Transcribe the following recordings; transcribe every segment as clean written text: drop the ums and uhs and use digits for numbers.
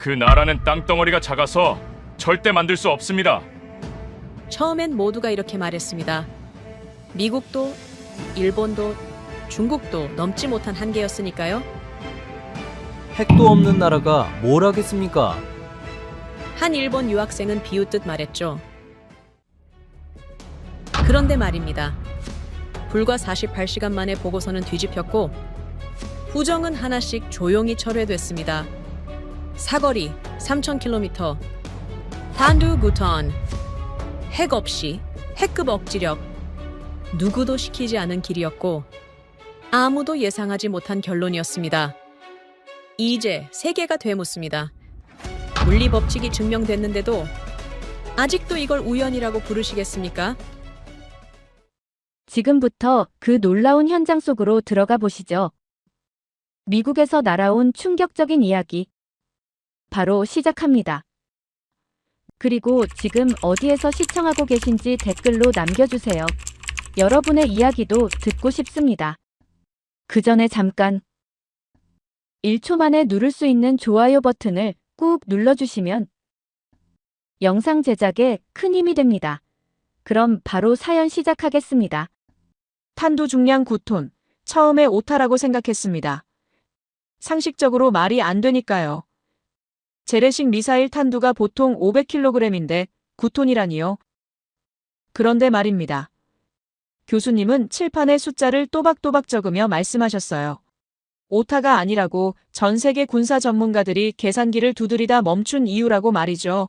그 나라는 땅덩어리가 작아서 절대 만들 수 없습니다. 처음엔 모두가 이렇게 말했습니다. 미국도, 일본도, 중국도 넘지 못한 한계였으니까요. 핵도 없는 나라가 뭘 하겠습니까? 한 일본 유학생은 비웃듯 말했죠. 그런데 말입니다. 불과 48시간 만에 보고서는 뒤집혔고 부정은 하나씩 조용히 철회됐습니다. 사거리 3,000km, 탄두 부탄, 핵 없이 핵급 억지력, 누구도 시키지 않은 길이었고 아무도 예상하지 못한 결론이었습니다. 이제 세계가 되묻습니다. 물리 법칙이 증명됐는데도 아직도 이걸 우연이라고 부르시겠습니까? 지금부터 그 놀라운 현장 속으로 들어가 보시죠. 미국에서 날아온 충격적인 이야기. 바로 시작합니다. 그리고 지금 어디에서 시청하고 계신지 댓글로 남겨주세요. 여러분의 이야기도 듣고 싶습니다. 그 전에 잠깐 1초 만에 누를 수 있는 좋아요 버튼을 꾹 눌러주시면 영상 제작에 큰 힘이 됩니다. 그럼 바로 사연 시작하겠습니다. 탄두 중량 9톤. 처음에 오타라고 생각했습니다. 상식적으로 말이 안 되니까요. 재래식 미사일 탄두가 보통 500kg인데 9톤이라니요. 그런데 말입니다. 교수님은 칠판에 숫자를 또박또박 적으며 말씀하셨어요. 오타가 아니라고 전 세계 군사 전문가들이 계산기를 두드리다 멈춘 이유라고 말이죠.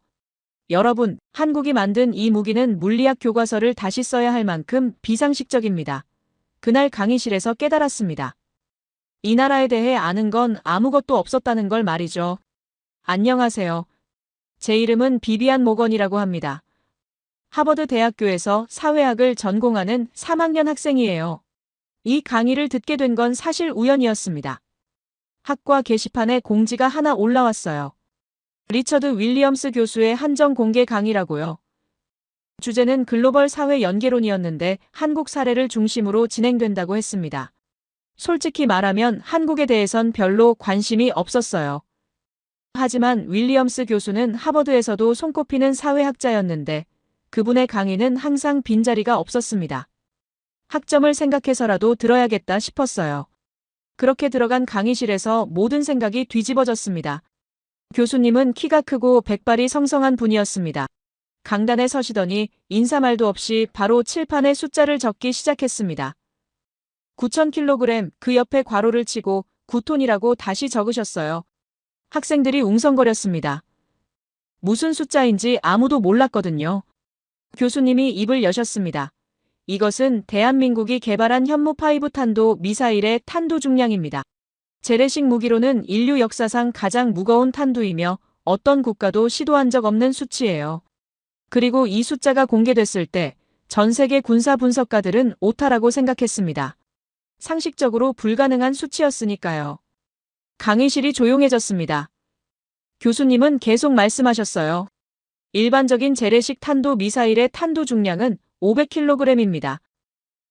여러분, 한국이 만든 이 무기는 물리학 교과서를 다시 써야 할 만큼 비상식적입니다. 그날 강의실에서 깨달았습니다. 이 나라에 대해 아는 건 아무것도 없었다는 걸 말이죠. 안녕하세요. 제 이름은 비비안 모건이라고 합니다. 하버드 대학교에서 사회학을 전공하는 3학년 학생이에요. 이 강의를 듣게 된 건 사실 우연이었습니다. 학과 게시판에 공지가 하나 올라왔어요. 리처드 윌리엄스 교수의 한정 공개 강의라고요. 주제는 글로벌 사회 연계론이었는데 한국 사례를 중심으로 진행된다고 했습니다. 솔직히 말하면 한국에 대해선 별로 관심이 없었어요. 하지만 윌리엄스 교수는 하버드에서도 손꼽히는 사회학자였는데 그분의 강의는 항상 빈자리가 없었습니다. 학점을 생각해서라도 들어야겠다 싶었어요. 그렇게 들어간 강의실에서 모든 생각이 뒤집어졌습니다. 교수님은 키가 크고 백발이 성성한 분이었습니다. 강단에 서시더니 인사말도 없이 바로 칠판에 숫자를 적기 시작했습니다. 9,000kg, 그 옆에 괄호를 치고 9톤이라고 다시 적으셨어요. 학생들이 웅성거렸습니다. 무슨 숫자인지 아무도 몰랐거든요. 교수님이 입을 여셨습니다. 이것은 대한민국이 개발한 현무5 탄도 미사일의 탄두 중량입니다. 재래식 무기로는 인류 역사상 가장 무거운 탄두이며 어떤 국가도 시도한 적 없는 수치예요. 그리고 이 숫자가 공개됐을 때 전 세계 군사 분석가들은 오타라고 생각했습니다. 상식적으로 불가능한 수치였으니까요. 강의실이 조용해졌습니다. 교수님은 계속 말씀하셨어요. 일반적인 재래식 탄도 미사일의 탄두 중량은 500kg입니다.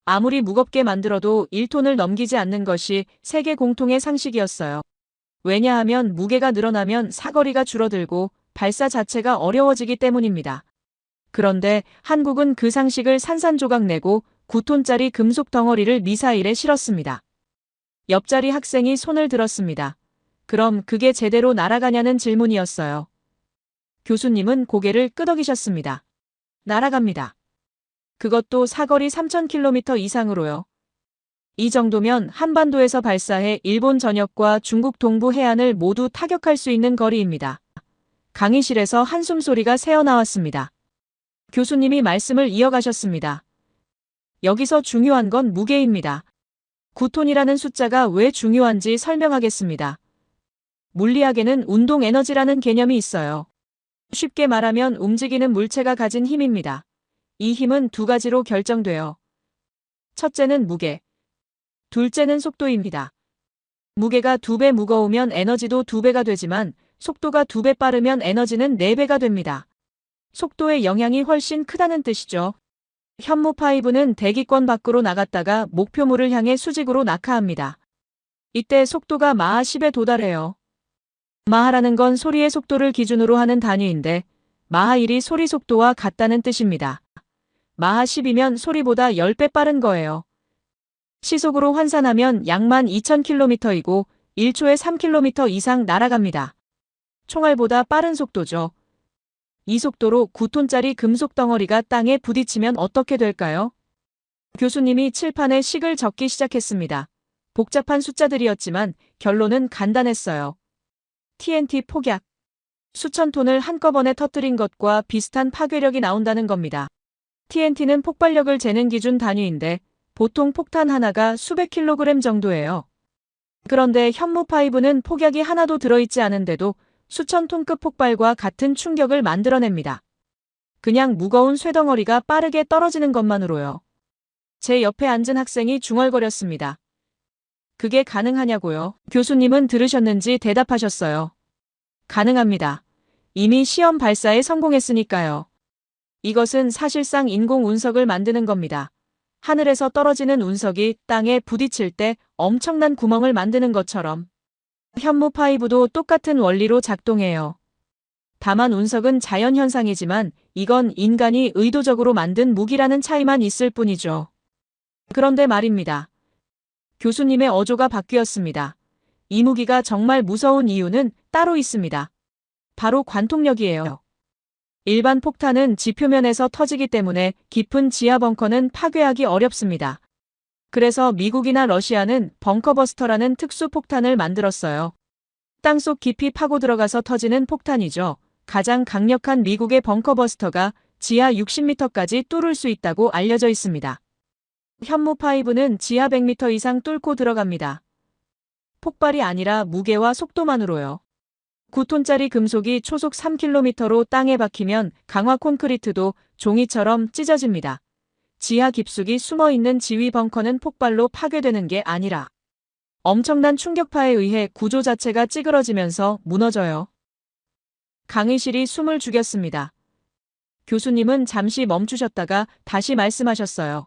아무리 무겁게 만들어도 1톤을 넘기지 않는 것이 세계 공통의 상식이었어요. 왜냐하면 무게가 늘어나면 사거리가 줄어들고 발사 자체가 어려워지기 때문입니다. 그런데 한국은 그 상식을 산산조각 내고 9톤짜리 금속 덩어리를 미사일에 실었습니다. 옆자리 학생이 손을 들었습니다. 그럼 그게 제대로 날아가냐는 질문이었어요. 교수님은 고개를 끄덕이셨습니다. 날아갑니다. 그것도 사거리 3,000km 이상으로요. 이 정도면 한반도에서 발사해 일본 전역과 중국 동부 해안을 모두 타격할 수 있는 거리입니다. 강의실에서 한숨소리가 새어나왔습니다. 교수님이 말씀을 이어가셨습니다. 여기서 중요한 건 무게입니다. 9톤이라는 숫자가 왜 중요한지 설명하겠습니다. 물리학에는 운동 에너지라는 개념이 있어요. 쉽게 말하면 움직이는 물체가 가진 힘입니다. 이 힘은 두 가지로 결정돼요. 첫째는 무게, 둘째는 속도입니다. 무게가 2배 무거우면 에너지도 2배가 되지만 속도가 2배 빠르면 에너지는 4배가 됩니다. 속도의 영향이 훨씬 크다는 뜻이죠. 현무5는 대기권 밖으로 나갔다가 목표물을 향해 수직으로 낙하합니다. 이때 속도가 마하 10에 도달해요. 마하라는 건 소리의 속도를 기준으로 하는 단위인데 마하 1이 소리 속도와 같다는 뜻입니다. 마하 10이면 소리보다 10배 빠른 거예요. 시속으로 환산하면 약 12,000km이고 1초에 3km 이상 날아갑니다. 총알보다 빠른 속도죠. 이 속도로 9톤짜리 금속 덩어리가 땅에 부딪히면 어떻게 될까요? 교수님이 칠판에 식을 적기 시작했습니다. 복잡한 숫자들이었지만 결론은 간단했어요. TNT 폭약. 수천 톤을 한꺼번에 터뜨린 것과 비슷한 파괴력이 나온다는 겁니다. TNT는 폭발력을 재는 기준 단위인데 보통 폭탄 하나가 수백 킬로그램 정도예요. 그런데 현무5는 폭약이 하나도 들어있지 않은데도 수천 톤급 폭발과 같은 충격을 만들어냅니다. 그냥 무거운 쇠덩어리가 빠르게 떨어지는 것만으로요. 제 옆에 앉은 학생이 중얼거렸습니다. 그게 가능하냐고요? 교수님은 들으셨는지 대답하셨어요. 가능합니다. 이미 시험 발사에 성공했으니까요. 이것은 사실상 인공 운석을 만드는 겁니다. 하늘에서 떨어지는 운석이 땅에 부딪힐 때 엄청난 구멍을 만드는 것처럼 현무5도 똑같은 원리로 작동해요. 다만 운석은 자연현상이지만 이건 인간이 의도적으로 만든 무기라는 차이만 있을 뿐이죠. 그런데 말입니다. 교수님의 어조가 바뀌었습니다. 이 무기가 정말 무서운 이유는 따로 있습니다. 바로 관통력이에요. 일반 폭탄은 지표면에서 터지기 때문에 깊은 지하 벙커는 파괴하기 어렵습니다. 그래서 미국이나 러시아는 벙커버스터라는 특수 폭탄을 만들었어요. 땅속 깊이 파고 들어가서 터지는 폭탄이죠. 가장 강력한 미국의 벙커버스터가 지하 60m까지 뚫을 수 있다고 알려져 있습니다. 현무5는 지하 100m 이상 뚫고 들어갑니다. 폭발이 아니라 무게와 속도만으로요. 9톤짜리 금속이 초속 3km로 땅에 박히면 강화 콘크리트도 종이처럼 찢어집니다. 지하 깊숙이 숨어있는 지휘 벙커는 폭발로 파괴되는 게 아니라 엄청난 충격파에 의해 구조 자체가 찌그러지면서 무너져요. 강의실이 숨을 죽였습니다. 교수님은 잠시 멈추셨다가 다시 말씀하셨어요.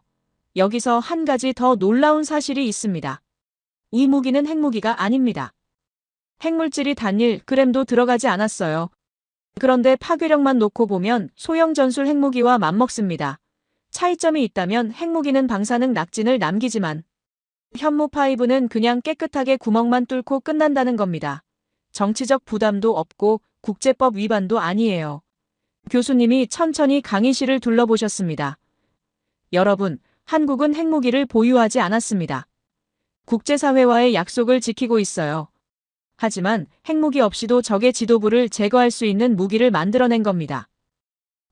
여기서 한 가지 더 놀라운 사실이 있습니다. 이 무기는 핵무기가 아닙니다. 핵물질이 단 1g도 들어가지 않았어요. 그런데 파괴력만 놓고 보면 소형 전술 핵무기와 맞먹습니다. 차이점이 있다면 핵무기는 방사능 낙진을 남기지만 현무5는 그냥 깨끗하게 구멍만 뚫고 끝난다는 겁니다. 정치적 부담도 없고 국제법 위반도 아니에요. 교수님이 천천히 강의실을 둘러보셨습니다. 여러분, 한국은 핵무기를 보유하지 않았습니다. 국제사회와의 약속을 지키고 있어요. 하지만 핵무기 없이도 적의 지도부를 제거할 수 있는 무기를 만들어낸 겁니다.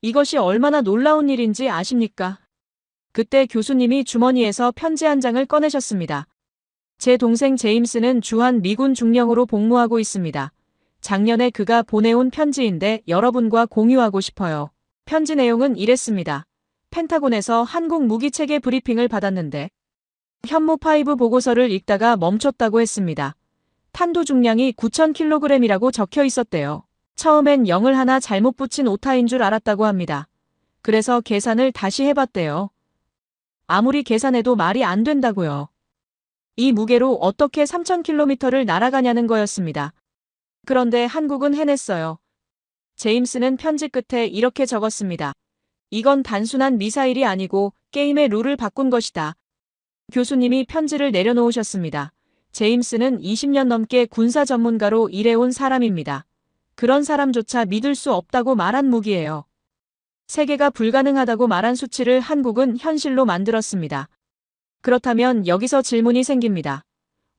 이것이 얼마나 놀라운 일인지 아십니까? 그때 교수님이 주머니에서 편지 한 장을 꺼내셨습니다. 제 동생 제임스는 주한 미군 중령으로 복무하고 있습니다. 작년에 그가 보내온 편지인데 여러분과 공유하고 싶어요. 편지 내용은 이랬습니다. 펜타곤에서 한국 무기체계 브리핑을 받았는데 현무5 보고서를 읽다가 멈췄다고 했습니다. 탄두 중량이 9,000kg이라고 적혀 있었대요. 처음엔 0을 하나 잘못 붙인 오타인 줄 알았다고 합니다. 그래서 계산을 다시 해봤대요. 아무리 계산해도 말이 안 된다고요. 이 무게로 어떻게 3,000km를 날아가냐는 거였습니다. 그런데 한국은 해냈어요. 제임스는 편지 끝에 이렇게 적었습니다. 이건 단순한 미사일이 아니고 게임의 룰을 바꾼 것이다. 교수님이 편지를 내려놓으셨습니다. 제임스는 20년 넘게 군사 전문가로 일해온 사람입니다. 그런 사람조차 믿을 수 없다고 말한 무기예요. 세계가 불가능하다고 말한 수치를 한국은 현실로 만들었습니다. 그렇다면 여기서 질문이 생깁니다.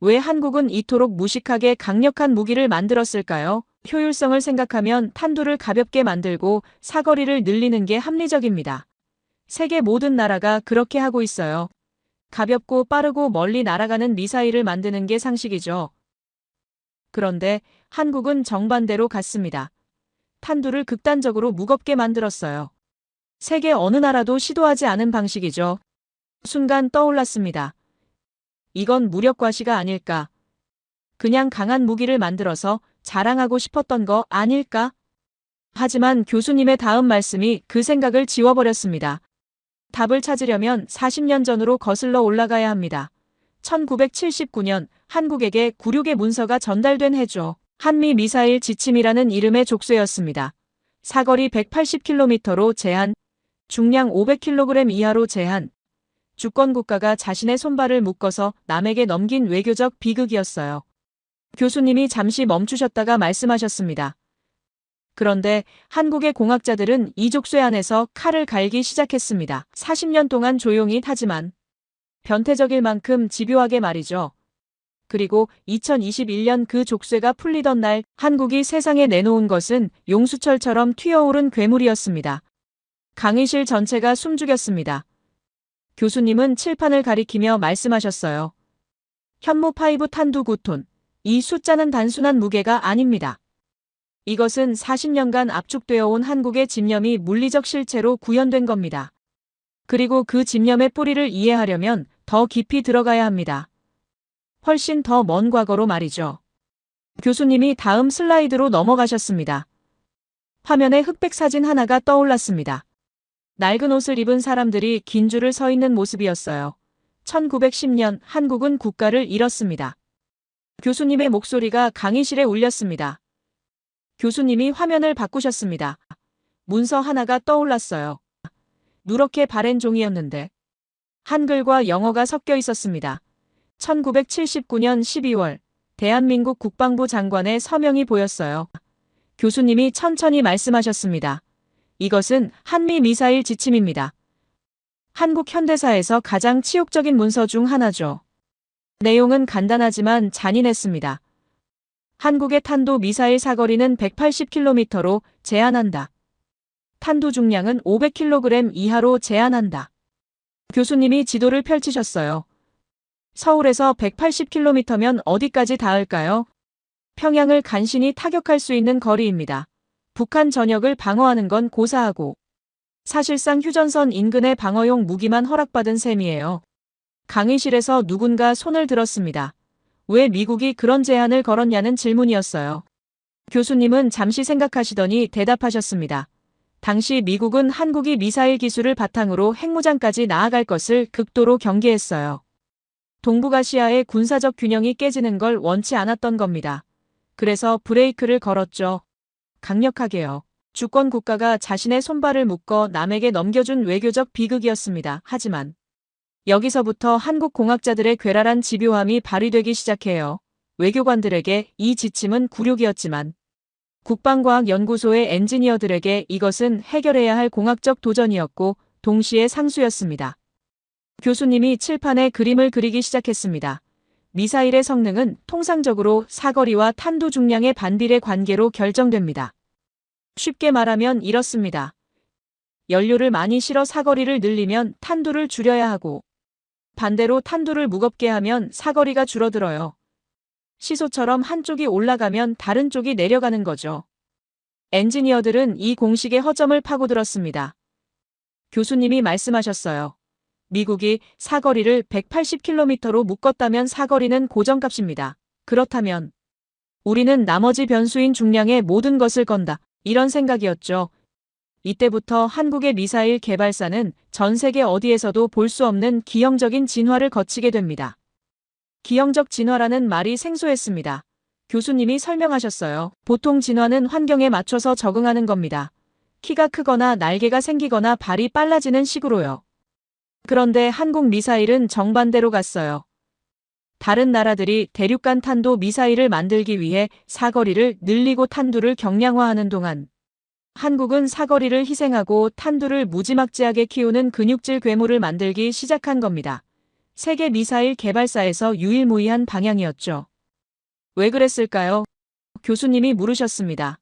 왜 한국은 이토록 무식하게 강력한 무기를 만들었을까요? 효율성을 생각하면 탄두를 가볍게 만들고 사거리를 늘리는 게 합리적입니다. 세계 모든 나라가 그렇게 하고 있어요. 가볍고 빠르고 멀리 날아가는 미사일을 만드는 게 상식이죠. 그런데 한국은 정반대로 갔습니다. 탄두를 극단적으로 무겁게 만들었어요. 세계 어느 나라도 시도하지 않은 방식이죠. 순간 떠올랐습니다. 이건 무력과시가 아닐까? 그냥 강한 무기를 만들어서 자랑하고 싶었던 거 아닐까? 하지만 교수님의 다음 말씀이 그 생각을 지워버렸습니다. 답을 찾으려면 40년 전으로 거슬러 올라가야 합니다. 1979년 한국에게 굴욕의 문서가 전달된 해죠. 한미 미사일 지침이라는 이름의 족쇄였습니다. 사거리 180km로 제한, 중량 500kg 이하로 제한. 주권 국가가 자신의 손발을 묶어서 남에게 넘긴 외교적 비극이었어요. 교수님이 잠시 멈추셨다가 말씀하셨습니다. 그런데 한국의 공학자들은 이 족쇄 안에서 칼을 갈기 시작했습니다. 40년 동안 조용히 하지만 변태적일 만큼 집요하게 말이죠. 그리고 2021년 그 족쇄가 풀리던 날 한국이 세상에 내놓은 것은 용수철처럼 튀어오른 괴물이었습니다. 강의실 전체가 숨죽였습니다. 교수님은 칠판을 가리키며 말씀하셨어요. 현무5 탄두 9톤. 이 숫자는 단순한 무게가 아닙니다. 이것은 40년간 압축되어 온 한국의 집념이 물리적 실체로 구현된 겁니다. 그리고 그 집념의 뿌리를 이해하려면 더 깊이 들어가야 합니다. 훨씬 더 먼 과거로 말이죠. 교수님이 다음 슬라이드로 넘어가셨습니다. 화면에 흑백 사진 하나가 떠올랐습니다. 낡은 옷을 입은 사람들이 긴 줄을 서 있는 모습이었어요. 1910년 한국은 국가를 잃었습니다. 교수님의 목소리가 강의실에 울렸습니다. 교수님이 화면을 바꾸셨습니다. 문서 하나가 떠올랐어요. 누렇게 바랜 종이였는데 한글과 영어가 섞여 있었습니다. 1979년 12월 대한민국 국방부 장관의 서명이 보였어요. 교수님이 천천히 말씀하셨습니다. 이것은 한미 미사일 지침입니다. 한국 현대사에서 가장 치욕적인 문서 중 하나죠. 내용은 간단하지만 잔인했습니다. 한국의 탄도 미사일 사거리는 180km로 제한한다. 탄두 중량은 500kg 이하로 제한한다. 교수님이 지도를 펼치셨어요. 서울에서 180km면 어디까지 닿을까요? 평양을 간신히 타격할 수 있는 거리입니다. 북한 전역을 방어하는 건 고사하고 사실상 휴전선 인근의 방어용 무기만 허락받은 셈이에요. 강의실에서 누군가 손을 들었습니다. 왜 미국이 그런 제한을 걸었냐는 질문이었어요. 교수님은 잠시 생각하시더니 대답하셨습니다. 당시 미국은 한국이 미사일 기술을 바탕으로 핵무장까지 나아갈 것을 극도로 경계했어요. 동북아시아의 군사적 균형이 깨지는 걸 원치 않았던 겁니다. 그래서 브레이크를 걸었죠. 강력하게요. 주권 국가가 자신의 손발을 묶어 남에게 넘겨준 외교적 비극이었습니다. 하지만 여기서부터 한국 공학자들의 괴랄한 집요함이 발휘되기 시작해요. 외교관들에게 이 지침은 굴욕이었지만 국방과학연구소의 엔지니어들에게 이것은 해결해야 할 공학적 도전이었고 동시에 상수였습니다. 교수님이 칠판에 그림을 그리기 시작했습니다. 미사일의 성능은 통상적으로 사거리와 탄두 중량의 반비례 관계로 결정됩니다. 쉽게 말하면 이렇습니다. 연료를 많이 실어 사거리를 늘리면 탄두를 줄여야 하고 반대로 탄두를 무겁게 하면 사거리가 줄어들어요. 시소처럼 한쪽이 올라가면 다른 쪽이 내려가는 거죠. 엔지니어들은 이 공식의 허점을 파고들었습니다. 교수님이 말씀하셨어요. 미국이 사거리를 180km로 묶었다면 사거리는 고정값입니다. 그렇다면 우리는 나머지 변수인 중량에 모든 것을 건다. 이런 생각이었죠. 이때부터 한국의 미사일 개발사는 전 세계 어디에서도 볼 수 없는 기형적인 진화를 거치게 됩니다. 기형적 진화라는 말이 생소했습니다. 교수님이 설명하셨어요. 보통 진화는 환경에 맞춰서 적응하는 겁니다. 키가 크거나 날개가 생기거나 발이 빨라지는 식으로요. 그런데 한국 미사일은 정반대로 갔어요. 다른 나라들이 대륙간 탄도 미사일을 만들기 위해 사거리를 늘리고 탄두를 경량화하는 동안 한국은 사거리를 희생하고 탄두를 무지막지하게 키우는 근육질 괴물을 만들기 시작한 겁니다. 세계 미사일 개발사에서 유일무이한 방향이었죠. 왜 그랬을까요? 교수님이 물으셨습니다.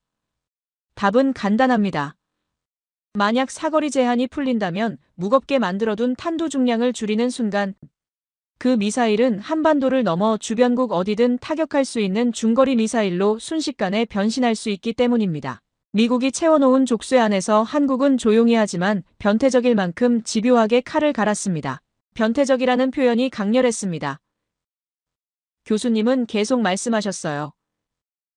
답은 간단합니다. 만약 사거리 제한이 풀린다면 무겁게 만들어둔 탄두 중량을 줄이는 순간 그 미사일은 한반도를 넘어 주변국 어디든 타격할 수 있는 중거리 미사일로 순식간에 변신할 수 있기 때문입니다. 미국이 채워놓은 족쇄 안에서 한국은 조용히 하지만 변태적일 만큼 집요하게 칼을 갈았습니다. 변태적이라는 표현이 강렬했습니다. 교수님은 계속 말씀하셨어요.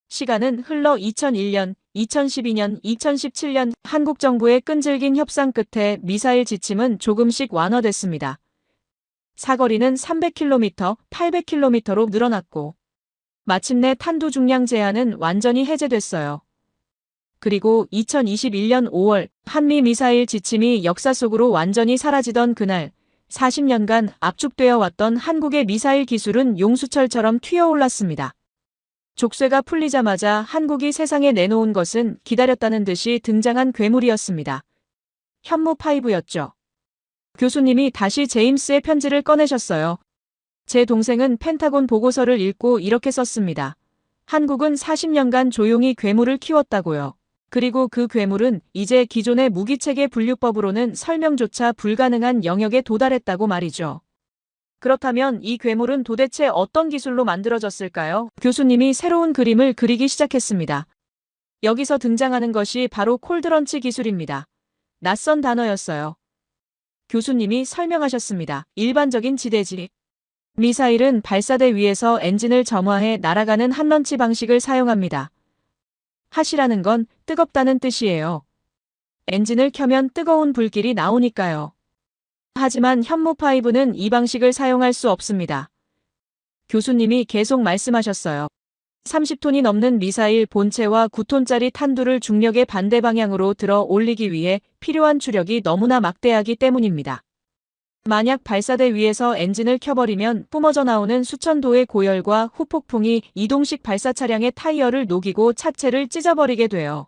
시간은 흘러 2001년, 2012년, 2017년 한국 정부의 끈질긴 협상 끝에 미사일 지침은 조금씩 완화됐습니다. 사거리는 300km, 800km로 늘어났고 마침내 탄도 중량 제한은 완전히 해제됐어요. 그리고 2021년 5월 한미 미사일 지침이 역사 속으로 완전히 사라지던 그날 40년간 압축되어 왔던 한국의 미사일 기술은 용수철처럼 튀어올랐습니다. 족쇄가 풀리자마자 한국이 세상에 내놓은 것은 기다렸다는 듯이 등장한 괴물이었습니다. 현무5였죠. 교수님이 다시 제임스의 편지를 꺼내셨어요. 제 동생은 펜타곤 보고서를 읽고 이렇게 썼습니다. 한국은 40년간 조용히 괴물을 키웠다고요. 그리고 그 괴물은 이제 기존의 무기체계 분류법으로는 설명조차 불가능한 영역에 도달했다고 말이죠. 그렇다면 이 괴물은 도대체 어떤 기술로 만들어졌을까요? 교수님이 새로운 그림을 그리기 시작했습니다. 여기서 등장하는 것이 바로 콜드런치 기술입니다. 낯선 단어였어요. 교수님이 설명하셨습니다. 일반적인 지대지. 미사일은 발사대 위에서 엔진을 점화해 날아가는 한런치 방식을 사용합니다. 핫이라는 건 뜨겁다는 뜻이에요. 엔진을 켜면 뜨거운 불길이 나오니까요. 하지만 현무5는 이 방식을 사용할 수 없습니다. 교수님이 계속 말씀하셨어요. 30톤이 넘는 미사일 본체와 9톤짜리 탄두를 중력의 반대 방향으로 들어 올리기 위해 필요한 추력이 너무나 막대하기 때문입니다. 만약 발사대 위에서 엔진을 켜버리면 뿜어져 나오는 수천 도의 고열과 후폭풍이 이동식 발사 차량의 타이어를 녹이고 차체를 찢어버리게 돼요.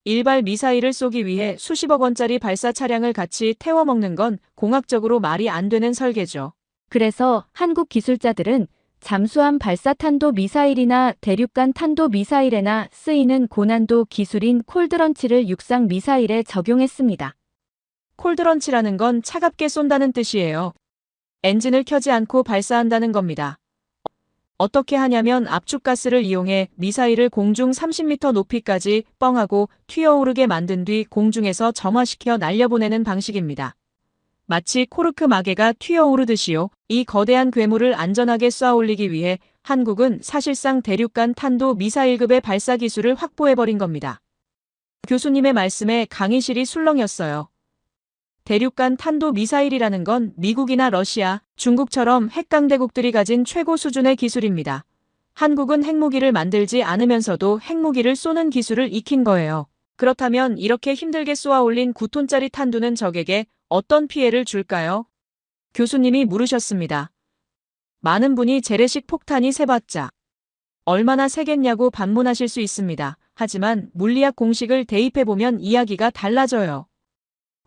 일발 미사일을 쏘기 위해 수십억 원짜리 발사 차량을 같이 태워먹는 건 공학적으로 말이 안 되는 설계죠. 그래서 한국 기술자들은 잠수함 발사 탄도 미사일이나 대륙간 탄도 미사일에나 쓰이는 고난도 기술인 콜드런치를 육상 미사일에 적용했습니다. 콜드런치라는 건 차갑게 쏜다는 뜻이에요. 엔진을 켜지 않고 발사한다는 겁니다. 어떻게 하냐면 압축가스를 이용해 미사일을 공중 30m 높이까지 뻥하고 튀어오르게 만든 뒤 공중에서 점화시켜 날려보내는 방식입니다. 마치 코르크 마개가 튀어오르듯이요. 이 거대한 괴물을 안전하게 쏘아 올리기 위해 한국은 사실상 대륙간 탄도 미사일급의 발사 기술을 확보해버린 겁니다. 교수님의 말씀에 강의실이 술렁였어요. 대륙간 탄도 미사일이라는 건 미국이나 러시아, 중국처럼 핵강대국들이 가진 최고 수준의 기술입니다. 한국은 핵무기를 만들지 않으면서도 핵무기를 쏘는 기술을 익힌 거예요. 그렇다면 이렇게 힘들게 쏘아 올린 9톤짜리 탄두는 적에게 어떤 피해를 줄까요? 교수님이 물으셨습니다. 많은 분이 재래식 폭탄이 세봤자 얼마나 세겠냐고 반문하실 수 있습니다. 하지만 물리학 공식을 대입해보면 이야기가 달라져요.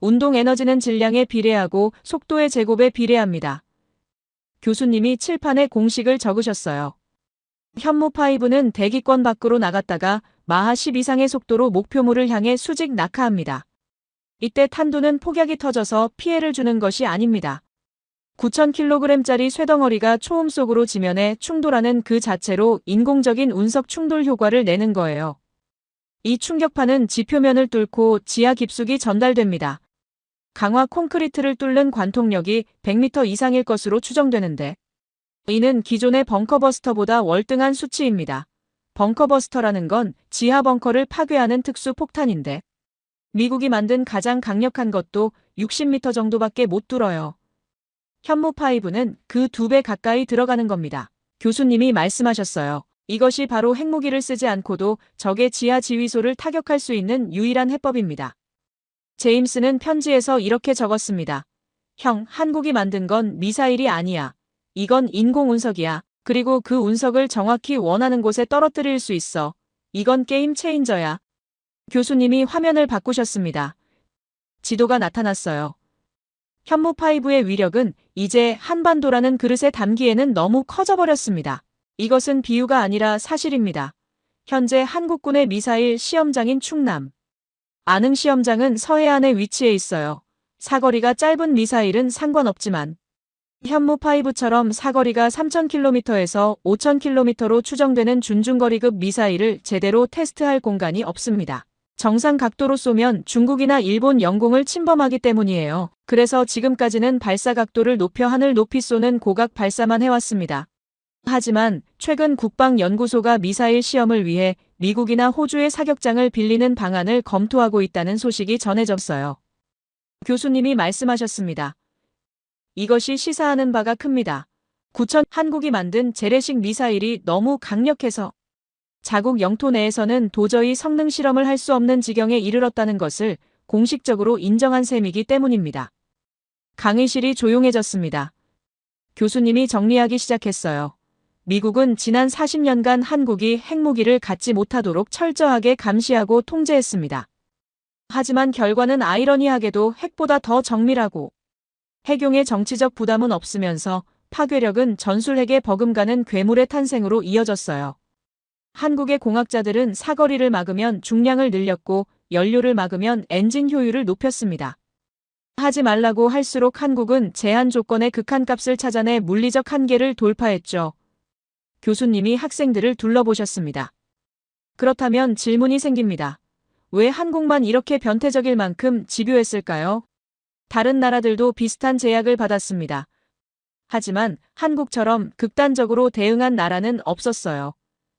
운동 에너지는 질량에 비례하고 속도의 제곱에 비례합니다. 교수님이 칠판에 공식을 적으셨어요. 현무5는 대기권 밖으로 나갔다가 마하 10 이상의 속도로 목표물을 향해 수직 낙하합니다. 이때 탄두는 폭약이 터져서 피해를 주는 것이 아닙니다. 9,000kg짜리 쇠덩어리가 초음 속으로 지면에 충돌하는 그 자체로 인공적인 운석 충돌 효과를 내는 거예요. 이 충격파는 지표면을 뚫고 지하 깊숙이 전달됩니다. 강화 콘크리트를 뚫는 관통력이 100m 이상일 것으로 추정되는데 이는 기존의 벙커버스터보다 월등한 수치입니다. 벙커버스터라는 건 지하 벙커를 파괴하는 특수 폭탄인데 미국이 만든 가장 강력한 것도 60m 정도밖에 못 뚫어요. 현무5는 그 2배 가까이 들어가는 겁니다. 교수님이 말씀하셨어요. 이것이 바로 핵무기를 쓰지 않고도 적의 지하 지휘소를 타격할 수 있는 유일한 해법입니다. 제임스는 편지에서 이렇게 적었습니다. 형, 한국이 만든 건 미사일이 아니야. 이건 인공운석이야. 그리고 그 운석을 정확히 원하는 곳에 떨어뜨릴 수 있어. 이건 게임 체인저야. 교수님이 화면을 바꾸셨습니다. 지도가 나타났어요. 현무5의 위력은 이제 한반도라는 그릇에 담기에는 너무 커져버렸습니다. 이것은 비유가 아니라 사실입니다. 현재 한국군의 미사일 시험장인 충남 안흥 시험장은 서해안에 위치해 있어요. 사거리가 짧은 미사일은 상관없지만 현무5처럼 사거리가 3,000km에서 5,000km로 추정되는 준중거리급 미사일을 제대로 테스트할 공간이 없습니다. 정상 각도로 쏘면 중국이나 일본 영공을 침범하기 때문이에요. 그래서 지금까지는 발사 각도를 높여 하늘 높이 쏘는 고각 발사만 해왔습니다. 하지만 최근 국방연구소가 미사일 시험을 위해 미국이나 호주의 사격장을 빌리는 방안을 검토하고 있다는 소식이 전해졌어요. 교수님이 말씀하셨습니다. 이것이 시사하는 바가 큽니다. 9천 한국이 만든 재래식 미사일이 너무 강력해서 자국 영토 내에서는 도저히 성능 실험을 할 수 없는 지경에 이르렀다는 것을 공식적으로 인정한 셈이기 때문입니다. 강의실이 조용해졌습니다. 교수님이 정리하기 시작했어요. 미국은 지난 40년간 한국이 핵무기를 갖지 못하도록 철저하게 감시하고 통제했습니다. 하지만 결과는 아이러니하게도 핵보다 더 정밀하고 핵용의 정치적 부담은 없으면서 파괴력은 전술핵에 버금가는 괴물의 탄생으로 이어졌어요. 한국의 공학자들은 사거리를 막으면 중량을 늘렸고 연료를 막으면 엔진 효율을 높였습니다. 하지 말라고 할수록 한국은 제한 조건의 극한값을 찾아내 물리적 한계를 돌파했죠. 교수님이 학생들을 둘러보셨습니다. 그렇다면 질문이 생깁니다. 왜 한국만 이렇게 변태적일 만큼 집요했을까요? 다른 나라들도 비슷한 제약을 받았습니다. 하지만 한국처럼 극단적으로 대응한 나라는 없었어요.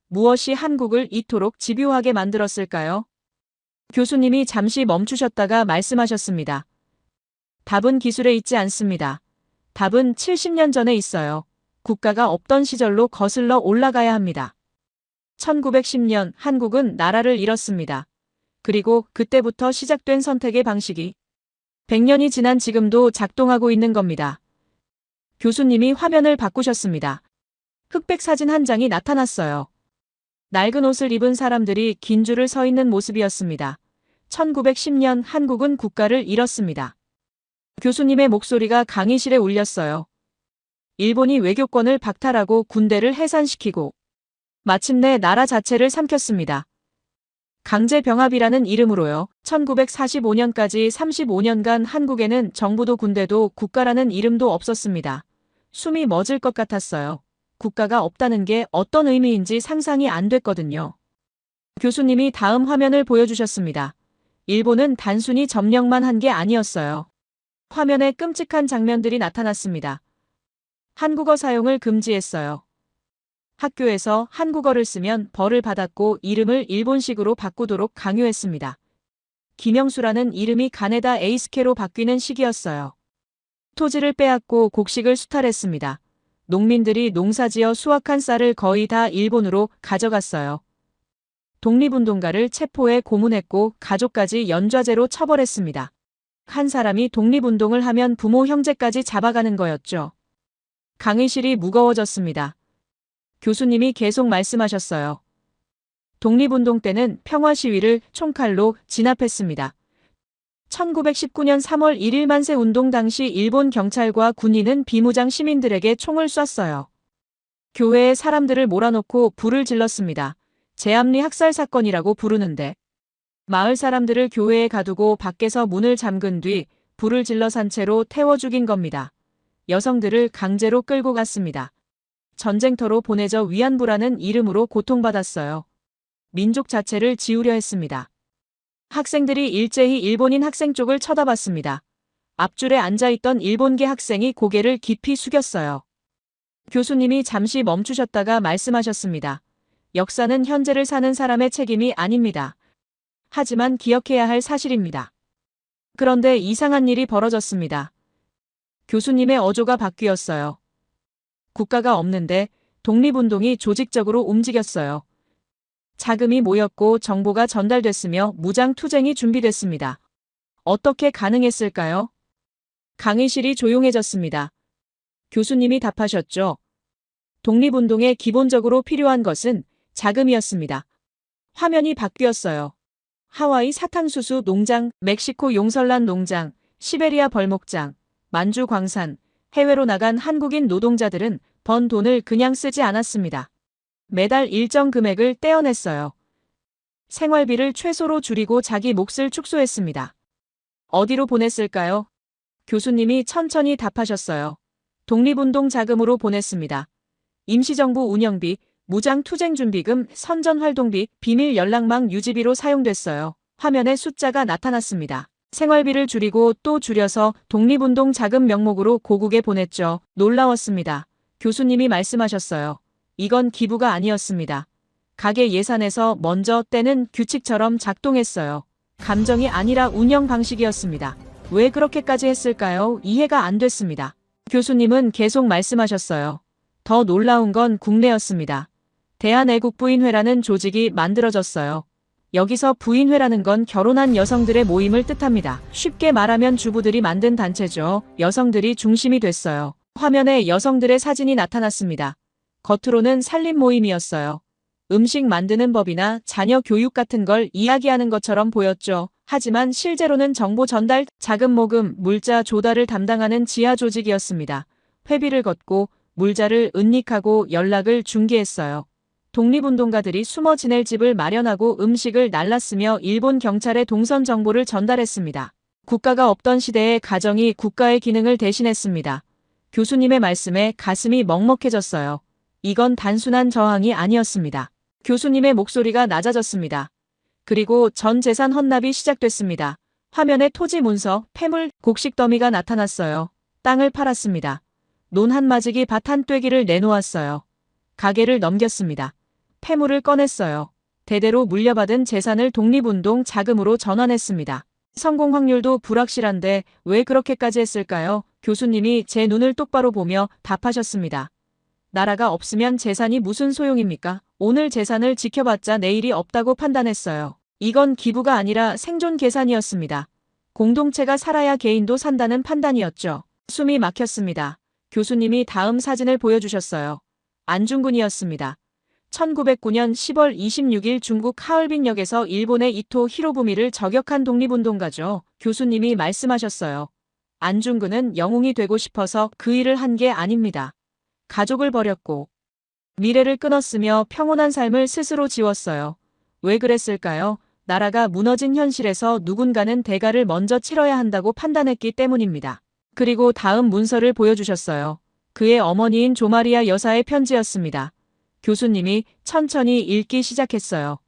무엇이 한국을 이토록 집요하게 만들었을까요? 교수님이 잠시 멈추셨다가 말씀하셨습니다. 답은 기술에 있지 않습니다. 답은 70년 전에 있어요. 국가가 없던 시절로 거슬러 올라가야 합니다. 1910년 한국은 나라를 잃었습니다. 그리고 그때부터 시작된 선택의 방식이 100년이 지난 지금도 작동하고 있는 겁니다. 교수님이 화면을 바꾸셨습니다. 흑백 사진 한 장이 나타났어요. 낡은 옷을 입은 사람들이 긴 줄을 서 있는 모습이었습니다. 1910년 한국은 국가를 잃었습니다. 교수님의 목소리가 강의실에 울렸어요. 일본이 외교권을 박탈하고 군대를 해산시키고 마침내 나라 자체를 삼켰습니다. 강제병합이라는 이름으로요. 1945년까지 35년간 한국에는 정부도 군대도 국가라는 이름도 없었습니다. 숨이 멎을 것 같았어요. 국가가 없다는 게 어떤 의미인지 상상이 안 됐거든요. 교수님이 다음 화면을 보여주셨습니다. 일본은 단순히 점령만 한 게 아니었어요. 화면에 끔찍한 장면들이 나타났습니다. 한국어 사용을 금지했어요. 학교에서 한국어를 쓰면 벌을 받았고 이름을 일본식으로 바꾸도록 강요했습니다. 김영수라는 이름이 가네다 에이스케로 바뀌는 시기였어요. 토지를 빼앗고 곡식을 수탈했습니다. 농민들이 농사지어 수확한 쌀을 거의 다 일본으로 가져갔어요. 독립운동가를 체포해 고문했고 가족까지 연좌제로 처벌했습니다. 한 사람이 독립운동을 하면 부모 형제까지 잡아가는 거였죠. 강의실이 무거워졌습니다. 교수님이 계속 말씀하셨어요. 독립운동 때는 평화 시위를 총칼로 진압했습니다. 1919년 3월 1일 만세 운동 당시 일본 경찰과 군인은 비무장 시민들에게 총을 쐈어요. 교회에 사람들을 몰아놓고 불을 질렀습니다. 제암리 학살 사건이라고 부르는데 마을 사람들을 교회에 가두고 밖에서 문을 잠근 뒤 불을 질러 산채로 태워 죽인 겁니다. 여성들을 강제로 끌고 갔습니다. 전쟁터로 보내져 위안부라는 이름으로 고통받았어요. 민족 자체를 지우려 했습니다. 학생들이 일제히 일본인 학생 쪽을 쳐다봤습니다. 앞줄에 앉아있던 일본계 학생이 고개를 깊이 숙였어요. 교수님이 잠시 멈추셨다가 말씀하셨습니다. 역사는 현재를 사는 사람의 책임이 아닙니다. 하지만 기억해야 할 사실입니다. 그런데 이상한 일이 벌어졌습니다. 교수님의 어조가 바뀌었어요. 국가가 없는데 독립운동이 조직적으로 움직였어요. 자금이 모였고 정보가 전달됐으며 무장투쟁이 준비됐습니다. 어떻게 가능했을까요? 강의실이 조용해졌습니다. 교수님이 답하셨죠. 독립운동에 기본적으로 필요한 것은 자금이었습니다. 화면이 바뀌었어요. 하와이 사탕수수 농장, 멕시코 용설란 농장, 시베리아 벌목장, 만주 광산, 해외로 나간 한국인 노동자들은 번 돈을 그냥 쓰지 않았습니다. 매달 일정 금액을 떼어냈어요. 생활비를 최소로 줄이고 자기 몫을 축소했습니다. 어디로 보냈을까요? 교수님이 천천히 답하셨어요. 독립운동 자금으로 보냈습니다. 임시정부 운영비, 무장투쟁준비금, 선전활동비, 비밀 연락망 유지비로 사용됐어요. 화면에 숫자가 나타났습니다. 생활비를 줄이고 또 줄여서 독립운동 자금 명목으로 고국에 보냈죠. 놀라웠습니다. 교수님이 말씀하셨어요. 이건 기부가 아니었습니다. 가게 예산에서 먼저 떼는 규칙처럼 작동했어요. 감정이 아니라 운영 방식이었습니다. 왜 그렇게까지 했을까요? 이해가 안 됐습니다. 교수님은 계속 말씀하셨어요. 더 놀라운 건 국내였습니다. 대한애국부인회라는 조직이 만들어졌어요. 여기서 부인회라는 건 결혼한 여성들의 모임을 뜻합니다. 쉽게 말하면 주부들이 만든 단체죠. 여성들이 중심이 됐어요. 화면에 여성들의 사진이 나타났습니다. 겉으로는 살림 모임이었어요. 음식 만드는 법이나 자녀 교육 같은 걸 이야기하는 것처럼 보였죠. 하지만 실제로는 정보 전달, 자금 모금, 물자 조달을 담당하는 지하 조직이었습니다. 회비를 걷고 물자를 은닉하고 연락을 중개했어요. 독립운동가들이 숨어 지낼 집을 마련하고 음식을 날랐으며 일본 경찰에 동선 정보를 전달했습니다. 국가가 없던 시대에 가정이 국가의 기능을 대신했습니다. 교수님의 말씀에 가슴이 먹먹해졌어요. 이건 단순한 저항이 아니었습니다. 교수님의 목소리가 낮아졌습니다. 그리고 전 재산 헌납이 시작됐습니다. 화면에 토지 문서, 폐물, 곡식 더미가 나타났어요. 땅을 팔았습니다. 논 한마지기 밭 한 떼기를 내놓았어요. 가게를 넘겼습니다. 폐물을 꺼냈어요. 대대로 물려받은 재산을 독립운동 자금으로 전환했습니다. 성공 확률도 불확실한데 왜 그렇게까지 했을까요? 교수님이 제 눈을 똑바로 보며 답하셨습니다. 나라가 없으면 재산이 무슨 소용입니까? 오늘 재산을 지켜봤자 내일이 없다고 판단했어요. 이건 기부가 아니라 생존 계산이었습니다. 공동체가 살아야 개인도 산다는 판단이었죠. 숨이 막혔습니다. 교수님이 다음 사진을 보여주셨어요. 안중근이었습니다. 1909년 10월 26일 중국 하얼빈역에서 일본의 이토 히로부미를 저격한 독립운동가죠. 교수님이 말씀하셨어요. 안중근은 영웅이 되고 싶어서 그 일을 한 게 아닙니다. 가족을 버렸고 미래를 끊었으며 평온한 삶을 스스로 지웠어요. 왜 그랬을까요? 나라가 무너진 현실에서 누군가는 대가를 먼저 치러야 한다고 판단했기 때문입니다. 그리고 다음 문서를 보여주셨어요. 그의 어머니인 조마리아 여사의 편지였습니다. 교수님이 천천히 읽기 시작했어요.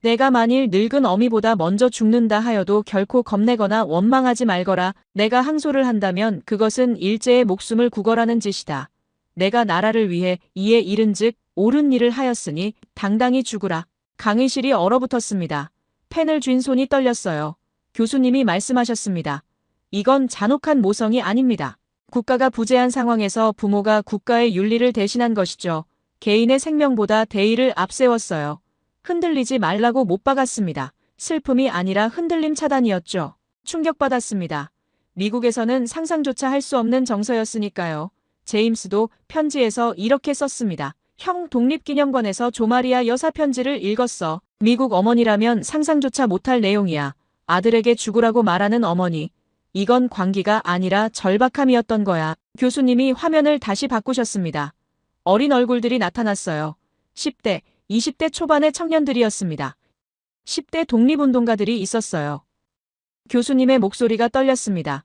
내가 만일 늙은 어미보다 먼저 죽는다 하여도 결코 겁내거나 원망하지 말거라. 내가 항소를 한다면 그것은 일제의 목숨을 구걸하는 짓이다. 내가 나라를 위해 이에 이른즉 옳은 일을 하였으니 당당히 죽으라. 강의실이 얼어붙었습니다. 펜을 쥔 손이 떨렸어요. 교수님이 말씀하셨습니다. 이건 잔혹한 모성이 아닙니다. 국가가 부재한 상황에서 부모가 국가의 윤리를 대신한 것이죠. 개인의 생명보다 대의를 앞세웠어요. 흔들리지 말라고 못 박았습니다. 슬픔이 아니라 흔들림 차단이었죠. 충격받았습니다. 미국에서는 상상조차 할 수 없는 정서였으니까요. 제임스도 편지에서 이렇게 썼습니다. 형 독립기념관에서 조마리아 여사 편지를 읽었어. 미국 어머니라면 상상조차 못할 내용이야. 아들에게 죽으라고 말하는 어머니. 이건 광기가 아니라 절박함이었던 거야. 교수님이 화면을 다시 바꾸셨습니다. 어린 얼굴들이 나타났어요. 10대, 20대 초반의 청년들이었습니다. 10대 독립운동가들이 있었어요. 교수님의 목소리가 떨렸습니다.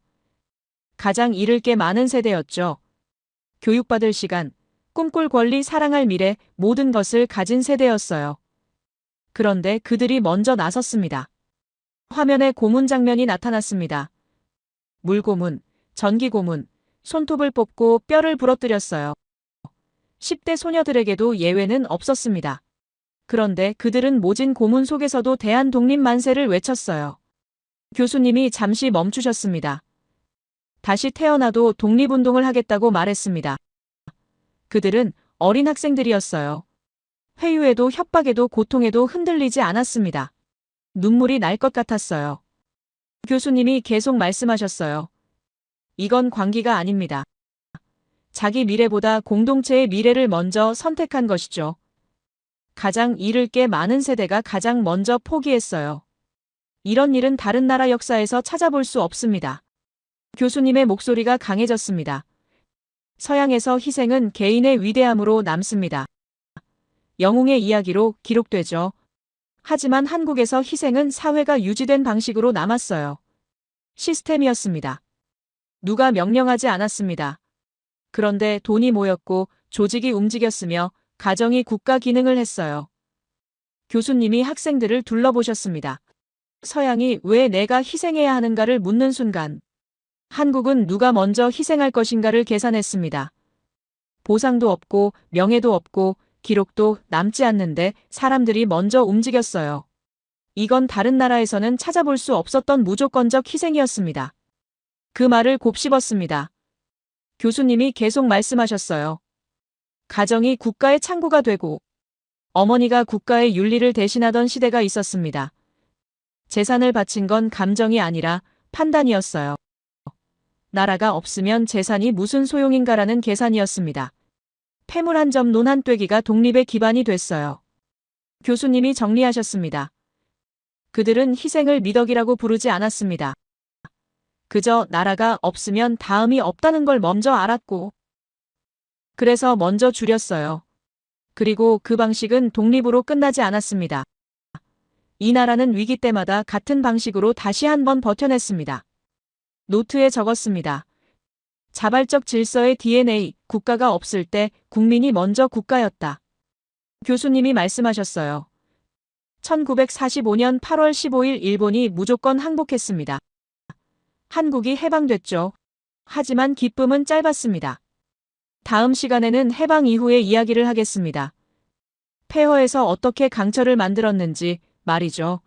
가장 잃을 게 많은 세대였죠. 교육받을 시간, 꿈꿀 권리, 사랑할 미래, 모든 것을 가진 세대였어요. 그런데 그들이 먼저 나섰습니다. 화면에 고문 장면이 나타났습니다. 물고문, 전기고문, 손톱을 뽑고 뼈를 부러뜨렸어요. 10대 소녀들에게도 예외는 없었습니다. 그런데 그들은 모진 고문 속에서도 대한 독립 만세를 외쳤어요. 교수님이 잠시 멈추셨습니다. 다시 태어나도 독립운동을 하겠다고 말했습니다. 그들은 어린 학생들이었어요. 회유에도 협박에도 고통에도 흔들리지 않았습니다. 눈물이 날 것 같았어요. 교수님이 계속 말씀하셨어요. 이건 광기가 아닙니다. 자기 미래보다 공동체의 미래를 먼저 선택한 것이죠. 가장 잃을 게 많은 세대가 가장 먼저 포기했어요. 이런 일은 다른 나라 역사에서 찾아볼 수 없습니다. 교수님의 목소리가 강해졌습니다. 서양에서 희생은 개인의 위대함으로 남습니다. 영웅의 이야기로 기록되죠. 하지만 한국에서 희생은 사회가 유지된 방식으로 남았어요. 시스템이었습니다. 누가 명령하지 않았습니다. 그런데 돈이 모였고 조직이 움직였으며 가정이 국가 기능을 했어요. 교수님이 학생들을 둘러보셨습니다. 서양이 왜 내가 희생해야 하는가를 묻는 순간 한국은 누가 먼저 희생할 것인가를 계산했습니다. 보상도 없고 명예도 없고 기록도 남지 않는데 사람들이 먼저 움직였어요. 이건 다른 나라에서는 찾아볼 수 없었던 무조건적 희생이었습니다. 그 말을 곱씹었습니다. 교수님이 계속 말씀하셨어요. 가정이 국가의 창구가 되고 어머니가 국가의 윤리를 대신하던 시대가 있었습니다. 재산을 바친 건 감정이 아니라 판단이었어요. 나라가 없으면 재산이 무슨 소용인가라는 계산이었습니다. 폐물 한 점 논 한 떼기가 독립의 기반이 됐어요. 교수님이 정리하셨습니다. 그들은 희생을 미덕이라고 부르지 않았습니다. 그저 나라가 없으면 다음이 없다는 걸 먼저 알았고, 그래서 먼저 줄였어요. 그리고 그 방식은 독립으로 끝나지 않았습니다. 이 나라는 위기 때마다 같은 방식으로 다시 한번 버텨냈습니다. 노트에 적었습니다. 자발적 질서의 DNA, 국가가 없을 때 국민이 먼저 국가였다. 교수님이 말씀하셨어요. 1945년 8월 15일 일본이 무조건 항복했습니다. 한국이 해방됐죠. 하지만 기쁨은 짧았습니다. 다음 시간에는 해방 이후의 이야기를 하겠습니다. 폐허에서 어떻게 강철을 만들었는지 말이죠.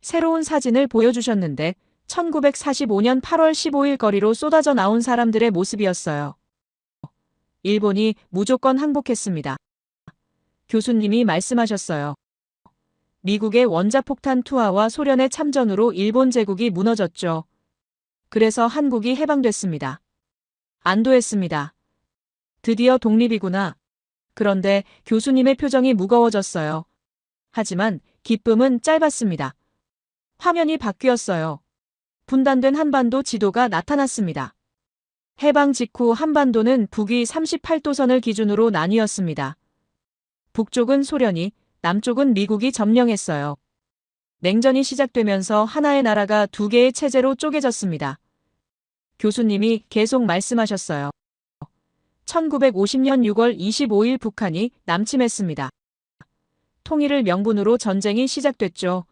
새로운 사진을 보여주셨는데 1945년 8월 15일 거리로 쏟아져 나온 사람들의 모습이었어요. 일본이 무조건 항복했습니다. 교수님이 말씀하셨어요. 미국의 원자폭탄 투하와 소련의 참전으로 일본 제국이 무너졌죠. 그래서 한국이 해방됐습니다. 안도했습니다. 드디어 독립이구나. 그런데 교수님의 표정이 무거워졌어요. 하지만 기쁨은 짧았습니다. 화면이 바뀌었어요. 분단된 한반도 지도가 나타났습니다. 해방 직후 한반도는 북위 38도선을 기준으로 나뉘었습니다. 북쪽은 소련이, 남쪽은 미국이 점령했어요. 냉전이 시작되면서 하나의 나라가 두 개의 체제로 쪼개졌습니다. 교수님이 계속 말씀하셨어요. 1950년 6월 25일 북한이 남침했습니다. 통일을 명분으로 전쟁이 시작됐죠.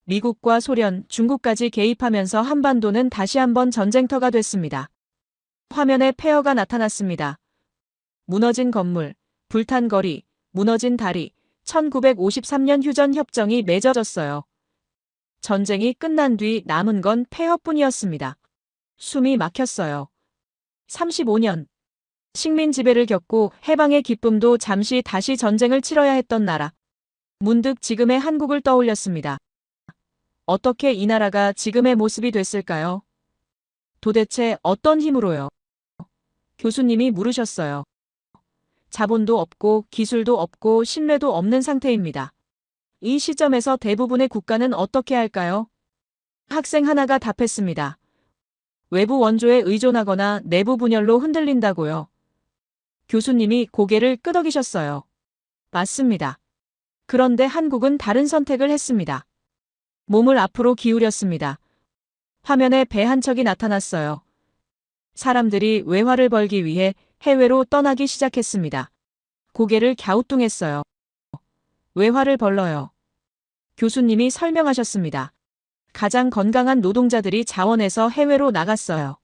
미국과 소련, 중국까지 개입하면서 한반도는 다시 한번 전쟁터가 됐습니다. 화면에 폐허가 나타났습니다. 무너진 건물, 불탄 거리, 무너진 다리, 1953년 휴전 협정이 맺어졌어요. 전쟁이 끝난 뒤 남은 건 폐허뿐이었습니다. 숨이 막혔어요. 35년. 식민 지배를 겪고 해방의 기쁨도 잠시 다시 전쟁을 치러야 했던 나라. 문득 지금의 한국을 떠올렸습니다. 어떻게 이 나라가 지금의 모습이 됐을까요? 도대체 어떤 힘으로요? 교수님이 물으셨어요. 자본도 없고 기술도 없고 신뢰도 없는 상태입니다. 이 시점에서 대부분의 국가는 어떻게 할까요? 학생 하나가 답했습니다. 외부 원조에 의존하거나 내부 분열로 흔들린다고요. 교수님이 고개를 끄덕이셨어요. 맞습니다. 그런데 한국은 다른 선택을 했습니다. 몸을 앞으로 기울였습니다. 화면에 배 한 척이 나타났어요. 사람들이 외화를 벌기 위해 해외로 떠나기 시작했습니다. 고개를 갸우뚱했어요. 외화를 벌러요. 교수님이 설명하셨습니다. 가장 건강한 노동자들이 자원해서 해외로 나갔어요.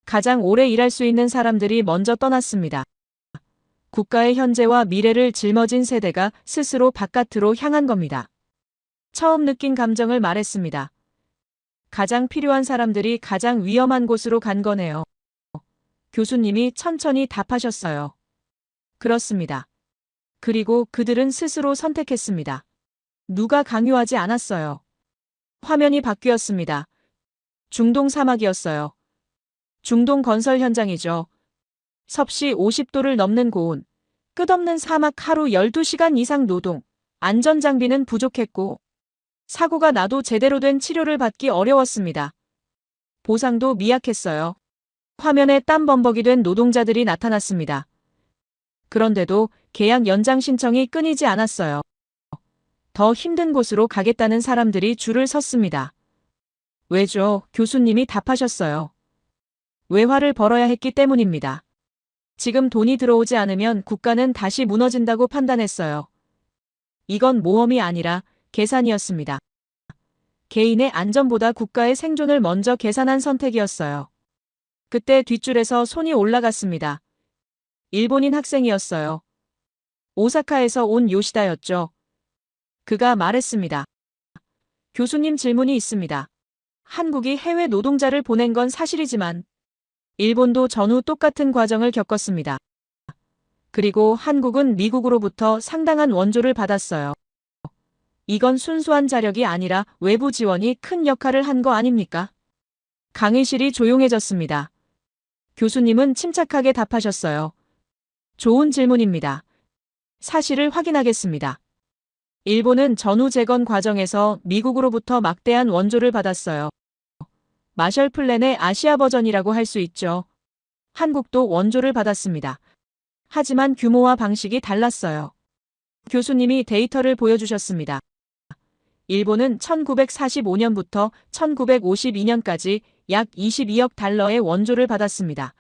가장 오래 일할 수 있는 사람들이 먼저 떠났습니다. 국가의 현재와 미래를 짊어진 세대가 스스로 바깥으로 향한 겁니다. 처음 느낀 감정을 말했습니다. 가장 필요한 사람들이 가장 위험한 곳으로 간 거네요. 교수님이 천천히 답하셨어요. 그렇습니다. 그리고 그들은 스스로 선택했습니다. 누가 강요하지 않았어요. 화면이 바뀌었습니다. 중동 사막이었어요. 중동 건설 현장이죠. 섭씨 50도를 넘는 고온, 끝없는 사막 하루 12시간 이상 노동, 안전장비는 부족했고 사고가 나도 제대로 된 치료를 받기 어려웠습니다. 보상도 미약했어요. 화면에 땀 범벅이 된 노동자들이 나타났습니다. 그런데도 계약 연장 신청이 끊이지 않았어요. 더 힘든 곳으로 가겠다는 사람들이 줄을 섰습니다. 왜죠? 교수님이 답하셨어요. 외화를 벌어야 했기 때문입니다. 지금 돈이 들어오지 않으면 국가는 다시 무너진다고 판단했어요. 이건 모험이 아니라 계산이었습니다. 개인의 안전보다 국가의 생존을 먼저 계산한 선택이었어요. 그때 뒷줄에서 손이 올라갔습니다. 일본인 학생이었어요. 오사카에서 온 요시다였죠. 그가 말했습니다. 교수님 질문이 있습니다. 한국이 해외 노동자를 보낸 건 사실이지만 일본도 전후 똑같은 과정을 겪었습니다. 그리고 한국은 미국으로부터 상당한 원조를 받았어요. 이건 순수한 자력이 아니라 외부 지원이 큰 역할을 한 거 아닙니까? 강의실이 조용해졌습니다. 교수님은 침착하게 답하셨어요. 좋은 질문입니다. 사실을 확인하겠습니다. 일본은 전후 재건 과정에서 미국으로부터 막대한 원조를 받았어요. 마셜 플랜의 아시아 버전이라고 할 수 있죠. 한국도 원조를 받았습니다. 하지만 규모와 방식이 달랐어요. 교수님이 데이터를 보여주셨습니다. 일본은 1945년부터 1952년까지 약 22억 달러의 원조를 받았습니다.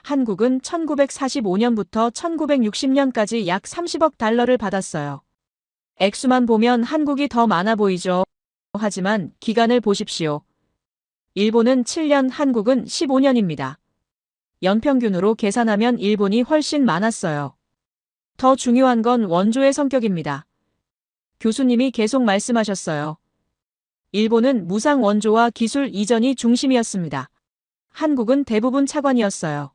한국은 1945년부터 1960년까지 약 30억 달러를 받았어요. 액수만 보면 한국이 더 많아 보이죠. 하지만 기간을 보십시오. 일본은 7년, 한국은 15년입니다. 연평균으로 계산하면 일본이 훨씬 많았어요. 더 중요한 건 원조의 성격입니다. 교수님이 계속 말씀하셨어요. 일본은 무상 원조와 기술 이전이 중심이었습니다. 한국은 대부분 차관이었어요.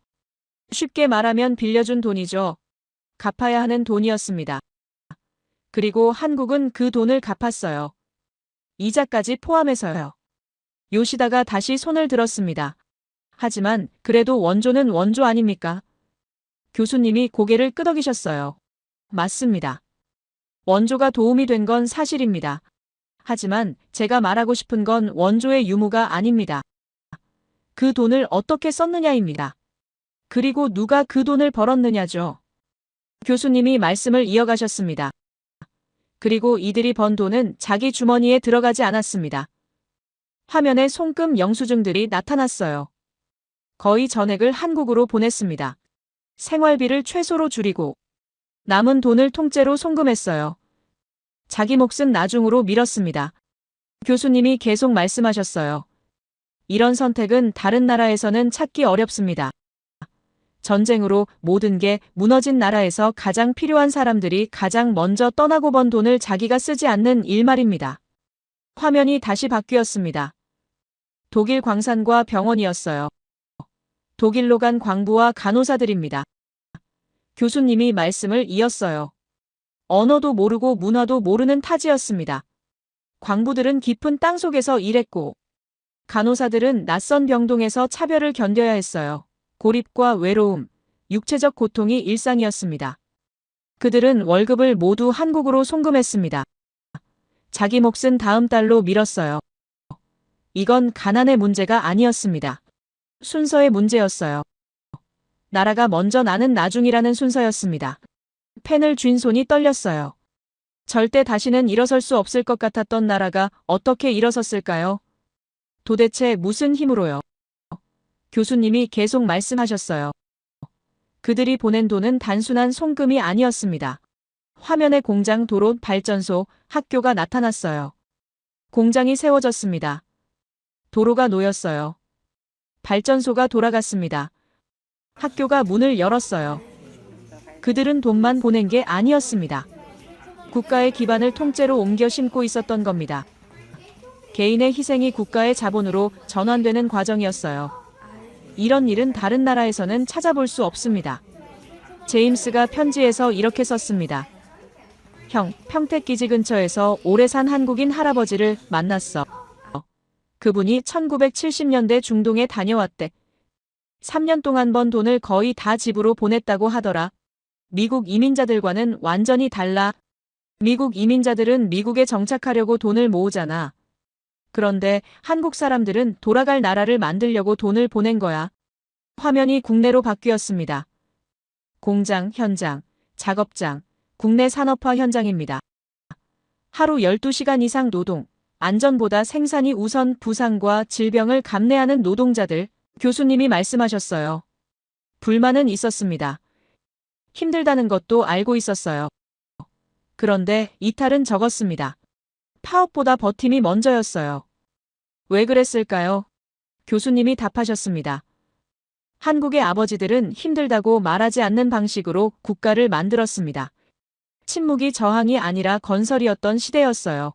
쉽게 말하면 빌려준 돈이죠. 갚아야 하는 돈이었습니다. 그리고 한국은 그 돈을 갚았어요. 이자까지 포함해서요. 요시다가 다시 손을 들었습니다. 하지만 그래도 원조는 원조 아닙니까? 교수님이 고개를 끄덕이셨어요. 맞습니다. 원조가 도움이 된 건 사실입니다. 하지만 제가 말하고 싶은 건 원조의 유무가 아닙니다. 그 돈을 어떻게 썼느냐입니다. 그리고 누가 그 돈을 벌었느냐죠. 교수님이 말씀을 이어가셨습니다. 그리고 이들이 번 돈은 자기 주머니에 들어가지 않았습니다. 화면에 송금 영수증들이 나타났어요. 거의 전액을 한국으로 보냈습니다. 생활비를 최소로 줄이고 남은 돈을 통째로 송금했어요. 자기 몫은 나중으로 미뤘습니다. 교수님이 계속 말씀하셨어요. 이런 선택은 다른 나라에서는 찾기 어렵습니다. 전쟁으로 모든 게 무너진 나라에서 가장 필요한 사람들이 가장 먼저 떠나고 번 돈을 자기가 쓰지 않는 일 말입니다. 화면이 다시 바뀌었습니다. 독일 광산과 병원이었어요. 독일로 간 광부와 간호사들입니다. 교수님이 말씀을 이었어요. 언어도 모르고 문화도 모르는 타지였습니다. 광부들은 깊은 땅속에서 일했고 간호사들은 낯선 병동에서 차별을 견뎌야 했어요. 고립과 외로움, 육체적 고통이 일상이었습니다. 그들은 월급을 모두 한국으로 송금했습니다. 자기 몫은 다음 달로 미뤘어요. 이건 가난의 문제가 아니었습니다. 순서의 문제였어요. 나라가 먼저 나는 나중이라는 순서였습니다. 펜을 쥔 손이 떨렸어요. 절대 다시는 일어설 수 없을 것 같았던 나라가 어떻게 일어섰을까요? 도대체 무슨 힘으로요? 교수님이 계속 말씀하셨어요. 그들이 보낸 돈은 단순한 송금이 아니었습니다. 화면에 공장, 도로, 발전소, 학교가 나타났어요. 공장이 세워졌습니다. 도로가 놓였어요. 발전소가 돌아갔습니다. 학교가 문을 열었어요. 그들은 돈만 보낸 게 아니었습니다. 국가의 기반을 통째로 옮겨 심고 있었던 겁니다. 개인의 희생이 국가의 자본으로 전환되는 과정이었어요. 이런 일은 다른 나라에서는 찾아볼 수 없습니다. 제임스가 편지에서 이렇게 썼습니다. 형, 평택기지 근처에서 오래 산 한국인 할아버지를 만났어. 그분이 1970년대 중동에 다녀왔대. 3년 동안 번 돈을 거의 다 집으로 보냈다고 하더라. 미국 이민자들과는 완전히 달라. 미국 이민자들은 미국에 정착하려고 돈을 모으잖아. 그런데 한국 사람들은 돌아갈 나라를 만들려고 돈을 보낸 거야. 화면이 국내로 바뀌었습니다. 공장, 현장, 작업장, 국내 산업화 현장입니다. 하루 12시간 이상 노동, 안전보다 생산이 우선 부상과 질병을 감내하는 노동자들, 교수님이 말씀하셨어요. 불만은 있었습니다. 힘들다는 것도 알고 있었어요. 그런데 이탈은 적었습니다. 파업보다 버팀이 먼저였어요. 왜 그랬을까요? 교수님이 답하셨습니다. 한국의 아버지들은 힘들다고 말하지 않는 방식으로 국가를 만들었습니다. 침묵이 저항이 아니라 건설이었던 시대였어요.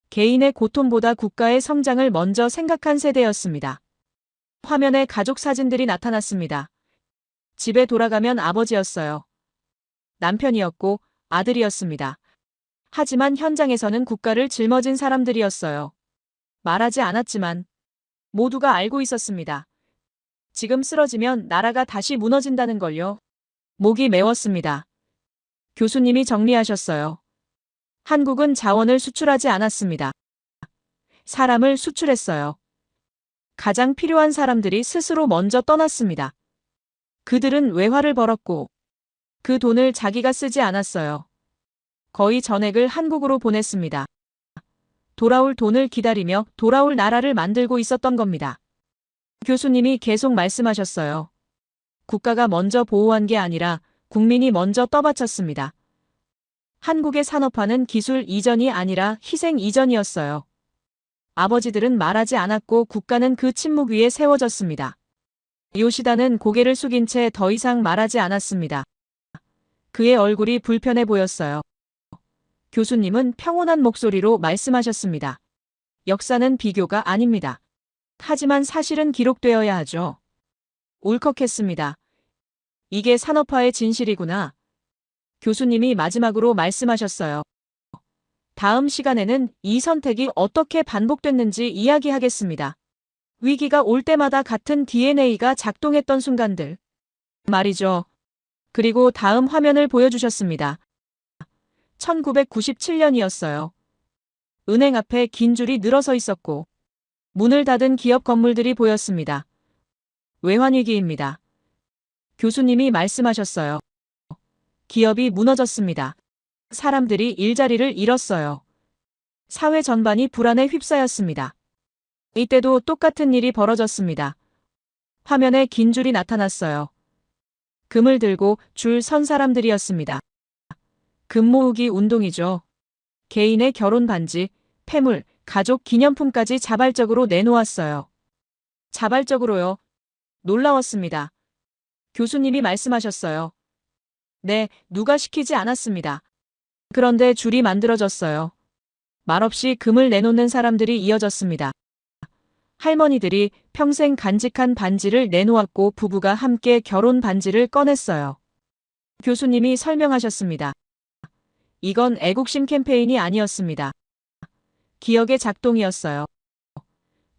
개인의 고통보다 국가의 성장을 먼저 생각한 세대였습니다. 화면에 가족 사진들이 나타났습니다. 집에 돌아가면 아버지였어요. 남편이었고 아들이었습니다. 하지만 현장에서는 국가를 짊어진 사람들이었어요. 말하지 않았지만 모두가 알고 있었습니다. 지금 쓰러지면 나라가 다시 무너진다는 걸요. 목이 메웠습니다. 교수님이 정리하셨어요. 한국은 자원을 수출하지 않았습니다. 사람을 수출했어요. 가장 필요한 사람들이 스스로 먼저 떠났습니다. 그들은 외화를 벌었고 그 돈을 자기가 쓰지 않았어요. 거의 전액을 한국으로 보냈습니다. 돌아올 돈을 기다리며 돌아올 나라를 만들고 있었던 겁니다. 교수님이 계속 말씀하셨어요. 국가가 먼저 보호한 게 아니라 국민이 먼저 떠받쳤습니다. 한국의 산업화는 기술 이전이 아니라 희생 이전이었어요. 아버지들은 말하지 않았고 국가는 그 침묵 위에 세워졌습니다. 요시다는 고개를 숙인 채 더 이상 말하지 않았습니다. 그의 얼굴이 불편해 보였어요. 교수님은 평온한 목소리로 말씀하셨습니다. 역사는 비교가 아닙니다. 하지만 사실은 기록되어야 하죠. 울컥했습니다. 이게 산업화의 진실이구나. 교수님이 마지막으로 말씀하셨어요. 다음 시간에는 이 선택이 어떻게 반복됐는지 이야기하겠습니다. 위기가 올 때마다 같은 DNA가 작동했던 순간들. 말이죠. 그리고 다음 화면을 보여주셨습니다. 1997년이었어요. 은행 앞에 긴 줄이 늘어서 있었고 문을 닫은 기업 건물들이 보였습니다. 외환위기입니다. 교수님이 말씀하셨어요. 기업이 무너졌습니다. 사람들이 일자리를 잃었어요. 사회 전반이 불안에 휩싸였습니다. 이때도 똑같은 일이 벌어졌습니다. 화면에 긴 줄이 나타났어요. 금을 들고 줄 선 사람들이었습니다. 금 모으기 운동이죠. 개인의 결혼 반지, 폐물, 가족 기념품까지 자발적으로 내놓았어요. 자발적으로요. 놀라웠습니다. 교수님이 말씀하셨어요. 네, 누가 시키지 않았습니다. 그런데 줄이 만들어졌어요. 말없이 금을 내놓는 사람들이 이어졌습니다. 할머니들이 평생 간직한 반지를 내놓았고 부부가 함께 결혼 반지를 꺼냈어요. 교수님이 설명하셨습니다. 이건 애국심 캠페인이 아니었습니다. 기억의 작동이었어요.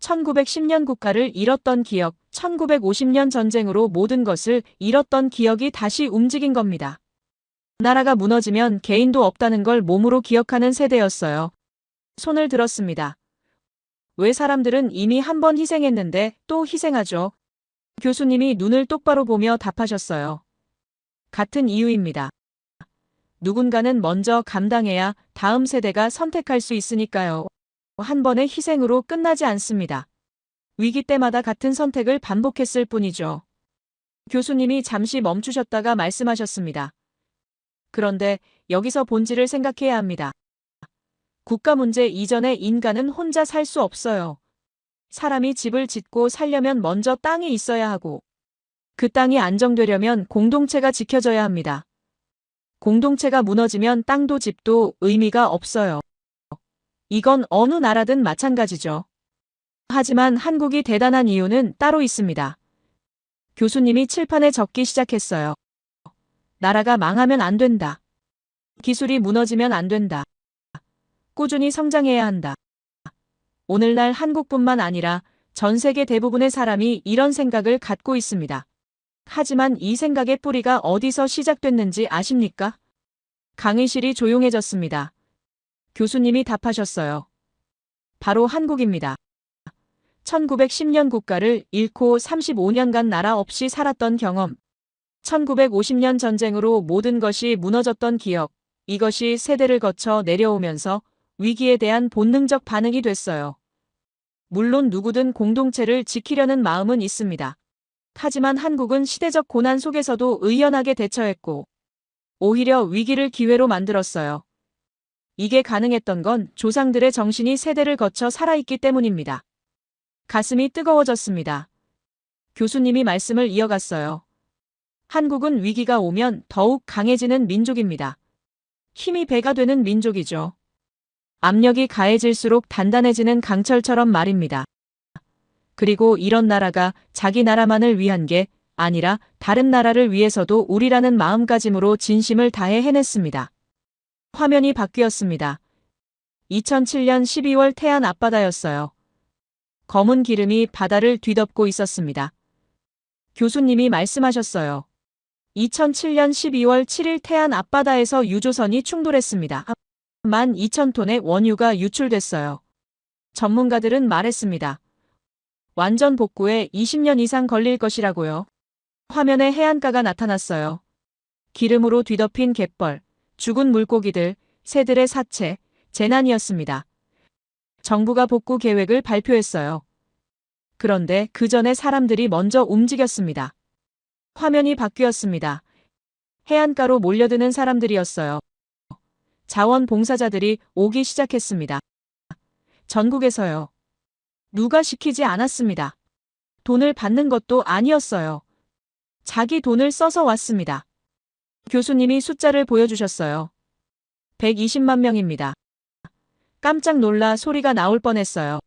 1910년 국가를 잃었던 기억, 1950년 전쟁으로 모든 것을 잃었던 기억이 다시 움직인 겁니다. 나라가 무너지면 개인도 없다는 걸 몸으로 기억하는 세대였어요. 손을 들었습니다. 왜 사람들은 이미 한 번 희생했는데 또 희생하죠? 교수님이 눈을 똑바로 보며 답하셨어요. 같은 이유입니다. 누군가는 먼저 감당해야 다음 세대가 선택할 수 있으니까요. 한 번의 희생으로 끝나지 않습니다. 위기 때마다 같은 선택을 반복했을 뿐이죠. 교수님이 잠시 멈추셨다가 말씀하셨습니다. 그런데 여기서 본질을 생각해야 합니다. 국가 문제 이전에 인간은 혼자 살 수 없어요. 사람이 집을 짓고 살려면 먼저 땅이 있어야 하고 그 땅이 안정되려면 공동체가 지켜져야 합니다. 공동체가 무너지면 땅도 집도 의미가 없어요. 이건 어느 나라든 마찬가지죠. 하지만 한국이 대단한 이유는 따로 있습니다. 교수님이 칠판에 적기 시작했어요. 나라가 망하면 안 된다. 기술이 무너지면 안 된다. 꾸준히 성장해야 한다. 오늘날 한국뿐만 아니라 전 세계 대부분의 사람이 이런 생각을 갖고 있습니다. 하지만 이 생각의 뿌리가 어디서 시작됐는지 아십니까? 강의실이 조용해졌습니다. 교수님이 답하셨어요. 바로 한국입니다. 1910년 국가를 잃고 35년간 나라 없이 살았던 경험. 1950년 전쟁으로 모든 것이 무너졌던 기억. 이것이 세대를 거쳐 내려오면서 위기에 대한 본능적 반응이 됐어요. 물론 누구든 공동체를 지키려는 마음은 있습니다. 하지만 한국은 시대적 고난 속에서도 의연하게 대처했고 오히려 위기를 기회로 만들었어요. 이게 가능했던 건 조상들의 정신이 세대를 거쳐 살아있기 때문입니다. 가슴이 뜨거워졌습니다. 교수님이 말씀을 이어갔어요. 한국은 위기가 오면 더욱 강해지는 민족입니다. 힘이 배가 되는 민족이죠. 압력이 가해질수록 단단해지는 강철처럼 말입니다. 그리고 이런 나라가 자기 나라만을 위한 게 아니라 다른 나라를 위해서도 우리라는 마음가짐으로 진심을 다해 해냈습니다. 화면이 바뀌었습니다. 2007년 12월 태안 앞바다였어요. 검은 기름이 바다를 뒤덮고 있었습니다. 교수님이 말씀하셨어요. 2007년 12월 7일 태안 앞바다에서 유조선이 충돌했습니다. 12,000톤의 원유가 유출됐어요. 전문가들은 말했습니다. 완전 복구에 20년 이상 걸릴 것이라고요. 화면에 해안가가 나타났어요. 기름으로 뒤덮인 갯벌, 죽은 물고기들, 새들의 사체, 재난이었습니다. 정부가 복구 계획을 발표했어요. 그런데 그 전에 사람들이 먼저 움직였습니다. 화면이 바뀌었습니다. 해안가로 몰려드는 사람들이었어요. 자원봉사자들이 오기 시작했습니다. 전국에서요. 누가 시키지 않았습니다. 돈을 받는 것도 아니었어요. 자기 돈을 써서 왔습니다. 교수님이 숫자를 보여주셨어요. 120만 명입니다. 깜짝 놀라 소리가 나올 뻔했어요.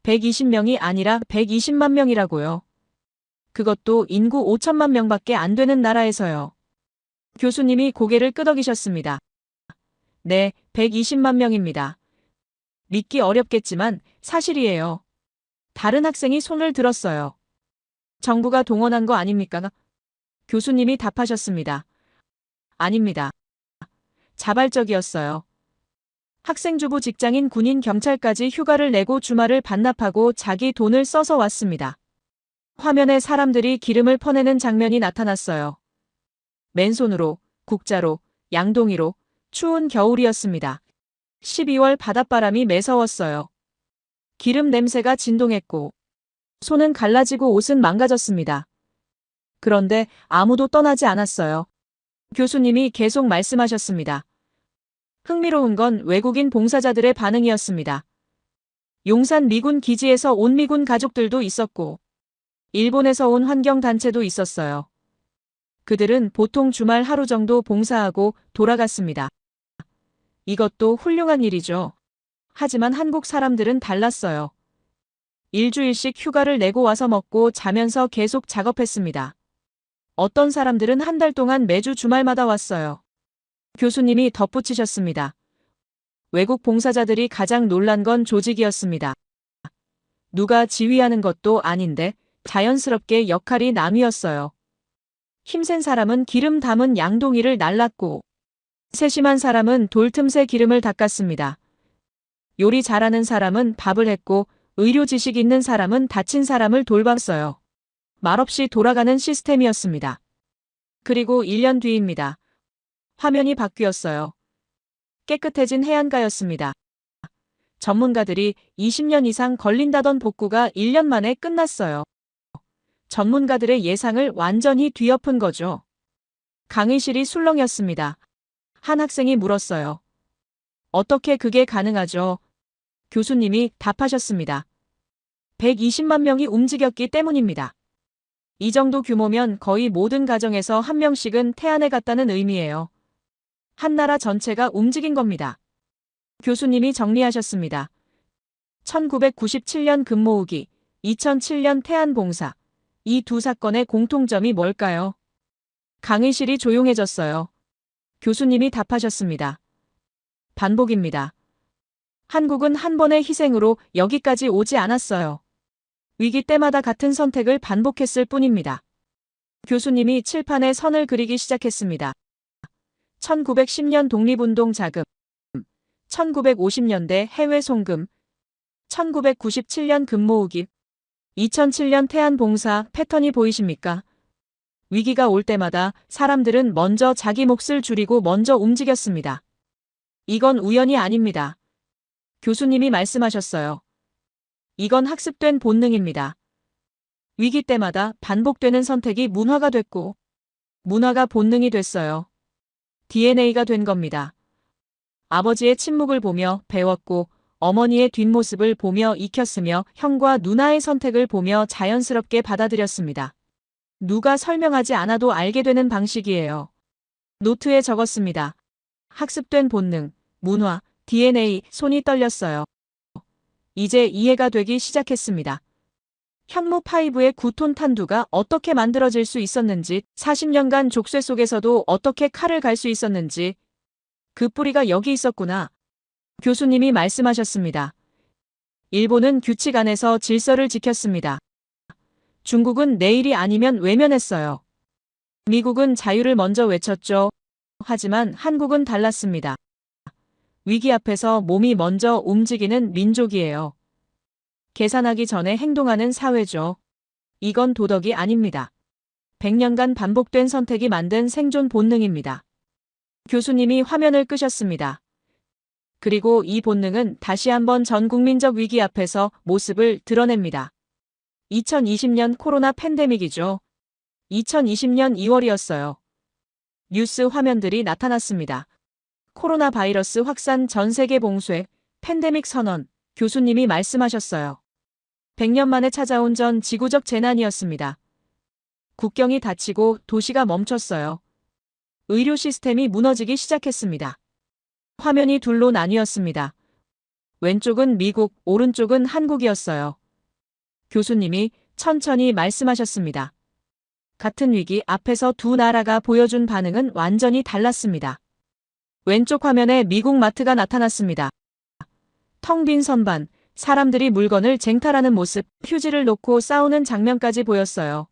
120명이 아니라 120만 명이라고요. 그것도 인구 5천만 명밖에 안 되는 나라에서요. 교수님이 고개를 끄덕이셨습니다. 네, 120만 명입니다. 믿기 어렵겠지만 사실이에요. 다른 학생이 손을 들었어요. 정부가 동원한 거 아닙니까? 교수님이 답하셨습니다. 아닙니다. 자발적이었어요. 학생주부 직장인 군인 경찰까지 휴가를 내고 주말을 반납하고 자기 돈을 써서 왔습니다. 화면에 사람들이 기름을 퍼내는 장면이 나타났어요. 맨손으로, 국자로, 양동이로, 추운 겨울이었습니다. 12월 바닷바람이 매서웠어요. 기름 냄새가 진동했고, 손은 갈라지고 옷은 망가졌습니다. 그런데 아무도 떠나지 않았어요. 교수님이 계속 말씀하셨습니다. 흥미로운 건 외국인 봉사자들의 반응이었습니다. 용산 미군 기지에서 온 미군 가족들도 있었고, 일본에서 온 환경단체도 있었어요. 그들은 보통 주말 하루 정도 봉사하고 돌아갔습니다. 이것도 훌륭한 일이죠. 하지만 한국 사람들은 달랐어요. 일주일씩 휴가를 내고 와서 먹고 자면서 계속 작업했습니다. 어떤 사람들은 한 달 동안 매주 주말마다 왔어요. 교수님이 덧붙이셨습니다. 외국 봉사자들이 가장 놀란 건 조직이었습니다. 누가 지휘하는 것도 아닌데 자연스럽게 역할이 나뉘었어요. 힘센 사람은 기름 담은 양동이를 날랐고 세심한 사람은 돌 틈새 기름을 닦았습니다. 요리 잘하는 사람은 밥을 했고 의료 지식 있는 사람은 다친 사람을 돌봤어요. 말없이 돌아가는 시스템이었습니다. 그리고 1년 뒤입니다. 화면이 바뀌었어요. 깨끗해진 해안가였습니다. 전문가들이 20년 이상 걸린다던 복구가 1년 만에 끝났어요. 전문가들의 예상을 완전히 뒤엎은 거죠. 강의실이 술렁였습니다. 한 학생이 물었어요. 어떻게 그게 가능하죠? 교수님이 답하셨습니다. 120만 명이 움직였기 때문입니다. 이 정도 규모면 거의 모든 가정에서 한 명씩은 태안에 갔다는 의미예요. 한 나라 전체가 움직인 겁니다. 교수님이 정리하셨습니다. 1997년 금 모으기, 2007년 태안 봉사. 이 두 사건의 공통점이 뭘까요? 강의실이 조용해졌어요. 교수님이 답하셨습니다. 반복입니다. 한국은 한 번의 희생으로 여기까지 오지 않았어요. 위기 때마다 같은 선택을 반복했을 뿐입니다. 교수님이 칠판에 선을 그리기 시작했습니다. 1910년 독립운동 자금, 1950년대 해외 송금, 1997년 금 모으기, 2007년 태안 봉사 패턴이 보이십니까? 위기가 올 때마다 사람들은 먼저 자기 몫을 줄이고 먼저 움직였습니다. 이건 우연이 아닙니다. 교수님이 말씀하셨어요. 이건 학습된 본능입니다. 위기 때마다 반복되는 선택이 문화가 됐고, 문화가 본능이 됐어요. DNA가 된 겁니다. 아버지의 침묵을 보며 배웠고, 어머니의 뒷모습을 보며 익혔으며 형과 누나의 선택을 보며 자연스럽게 받아들였습니다. 누가 설명하지 않아도 알게 되는 방식이에요. 노트에 적었습니다. 학습된 본능, 문화, DNA, 손이 떨렸어요. 이제 이해가 되기 시작했습니다. 현무 5의 9톤 탄두가 어떻게 만들어질 수 있었는지, 40년간 족쇄 속에서도 어떻게 칼을 갈 수 있었는지, 그 뿌리가 여기 있었구나. 교수님이 말씀하셨습니다. 일본은 규칙 안에서 질서를 지켰습니다. 중국은 내일이 아니면 외면했어요. 미국은 자유를 먼저 외쳤죠. 하지만 한국은 달랐습니다. 위기 앞에서 몸이 먼저 움직이는 민족이에요. 계산하기 전에 행동하는 사회죠. 이건 도덕이 아닙니다. 100년간 반복된 선택이 만든 생존 본능입니다. 교수님이 화면을 끄셨습니다. 그리고 이 본능은 다시 한번 전 국민적 위기 앞에서 모습을 드러냅니다. 2020년 코로나 팬데믹이죠. 2020년 2월이었어요. 뉴스 화면들이 나타났습니다. 코로나 바이러스 확산 전 세계 봉쇄, 팬데믹 선언, 교수님이 말씀하셨어요. 100년 만에 찾아온 전 지구적 재난이었습니다. 국경이 닫히고 도시가 멈췄어요. 의료 시스템이 무너지기 시작했습니다. 화면이 둘로 나뉘었습니다. 왼쪽은 미국, 오른쪽은 한국이었어요. 교수님이 천천히 말씀하셨습니다. 같은 위기 앞에서 두 나라가 보여준 반응은 완전히 달랐습니다. 왼쪽 화면에 미국 마트가 나타났습니다. 텅 빈 선반, 사람들이 물건을 쟁탈하는 모습, 휴지를 놓고 싸우는 장면까지 보였어요.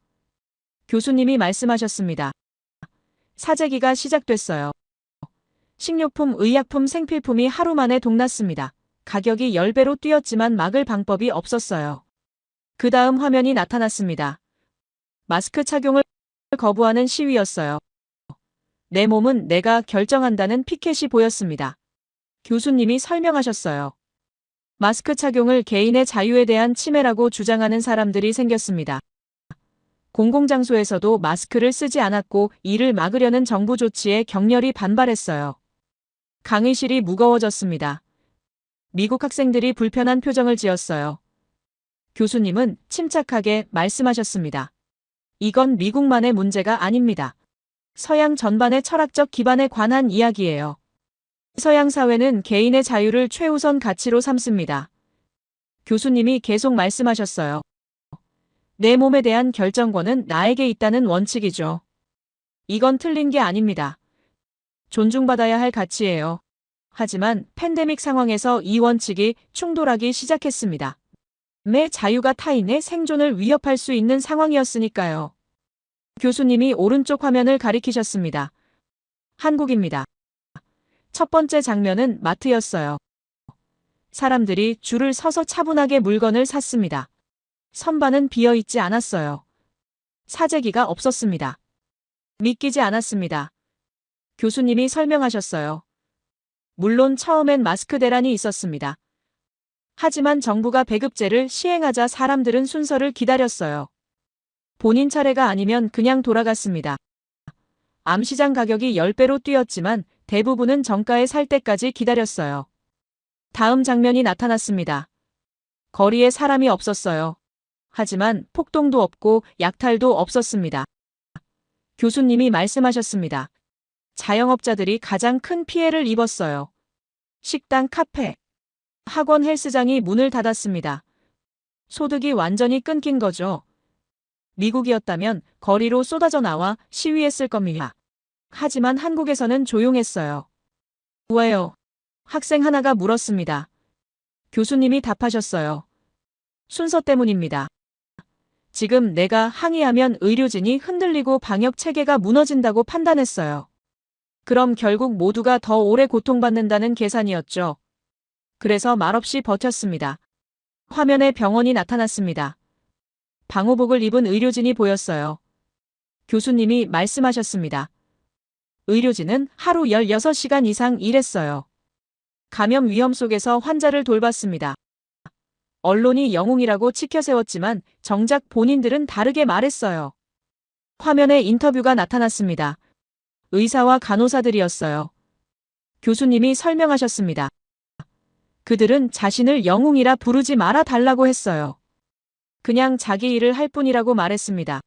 교수님이 말씀하셨습니다. 사재기가 시작됐어요. 식료품, 의약품, 생필품이 하루 만에 동났습니다. 가격이 10배로 뛰었지만 막을 방법이 없었어요. 그 다음 화면이 나타났습니다. 마스크 착용을 거부하는 시위였어요. 내 몸은 내가 결정한다는 피켓이 보였습니다. 교수님이 설명하셨어요. 마스크 착용을 개인의 자유에 대한 침해라고 주장하는 사람들이 생겼습니다. 공공장소에서도 마스크를 쓰지 않았고 이를 막으려는 정부 조치에 격렬히 반발했어요. 강의실이 무거워졌습니다. 미국 학생들이 불편한 표정을 지었어요. 교수님은 침착하게 말씀하셨습니다. 이건 미국만의 문제가 아닙니다. 서양 전반의 철학적 기반에 관한 이야기예요. 서양 사회는 개인의 자유를 최우선 가치로 삼습니다. 교수님이 계속 말씀하셨어요. 내 몸에 대한 결정권은 나에게 있다는 원칙이죠. 이건 틀린 게 아닙니다. 존중받아야 할 가치예요. 하지만 팬데믹 상황에서 이 원칙이 충돌하기 시작했습니다. 내 자유가 타인의 생존을 위협할 수 있는 상황이었으니까요. 교수님이 오른쪽 화면을 가리키셨습니다. 한국입니다. 첫 번째 장면은 마트였어요. 사람들이 줄을 서서 차분하게 물건을 샀습니다. 선반은 비어있지 않았어요. 사재기가 없었습니다. 믿기지 않았습니다. 교수님이 설명하셨어요. 물론 처음엔 마스크 대란이 있었습니다. 하지만 정부가 배급제를 시행하자 사람들은 순서를 기다렸어요. 본인 차례가 아니면 그냥 돌아갔습니다. 암시장 가격이 10배로 뛰었지만 대부분은 정가에 살 때까지 기다렸어요. 다음 장면이 나타났습니다. 거리에 사람이 없었어요. 하지만 폭동도 없고 약탈도 없었습니다. 교수님이 말씀하셨습니다. 자영업자들이 가장 큰 피해를 입었어요. 식당, 카페, 학원, 헬스장이 문을 닫았습니다. 소득이 완전히 끊긴 거죠. 미국이었다면 거리로 쏟아져 나와 시위했을 겁니다. 하지만 한국에서는 조용했어요. 왜요? 학생 하나가 물었습니다. 교수님이 답하셨어요. 순서 때문입니다. 지금 내가 항의하면 의료진이 흔들리고 방역 체계가 무너진다고 판단했어요. 그럼 결국 모두가 더 오래 고통받는다는 계산이었죠. 그래서 말없이 버텼습니다. 화면에 병원이 나타났습니다. 방호복을 입은 의료진이 보였어요. 교수님이 말씀하셨습니다. 의료진은 하루 16시간 이상 일했어요. 감염 위험 속에서 환자를 돌봤습니다. 언론이 영웅이라고 치켜세웠지만 정작 본인들은 다르게 말했어요. 화면에 인터뷰가 나타났습니다. 의사와 간호사들이었어요. 교수님이 설명하셨습니다. 그들은 자신을 영웅이라 부르지 말아 달라고 했어요. 그냥 자기 일을 할 뿐이라고 말했습니다.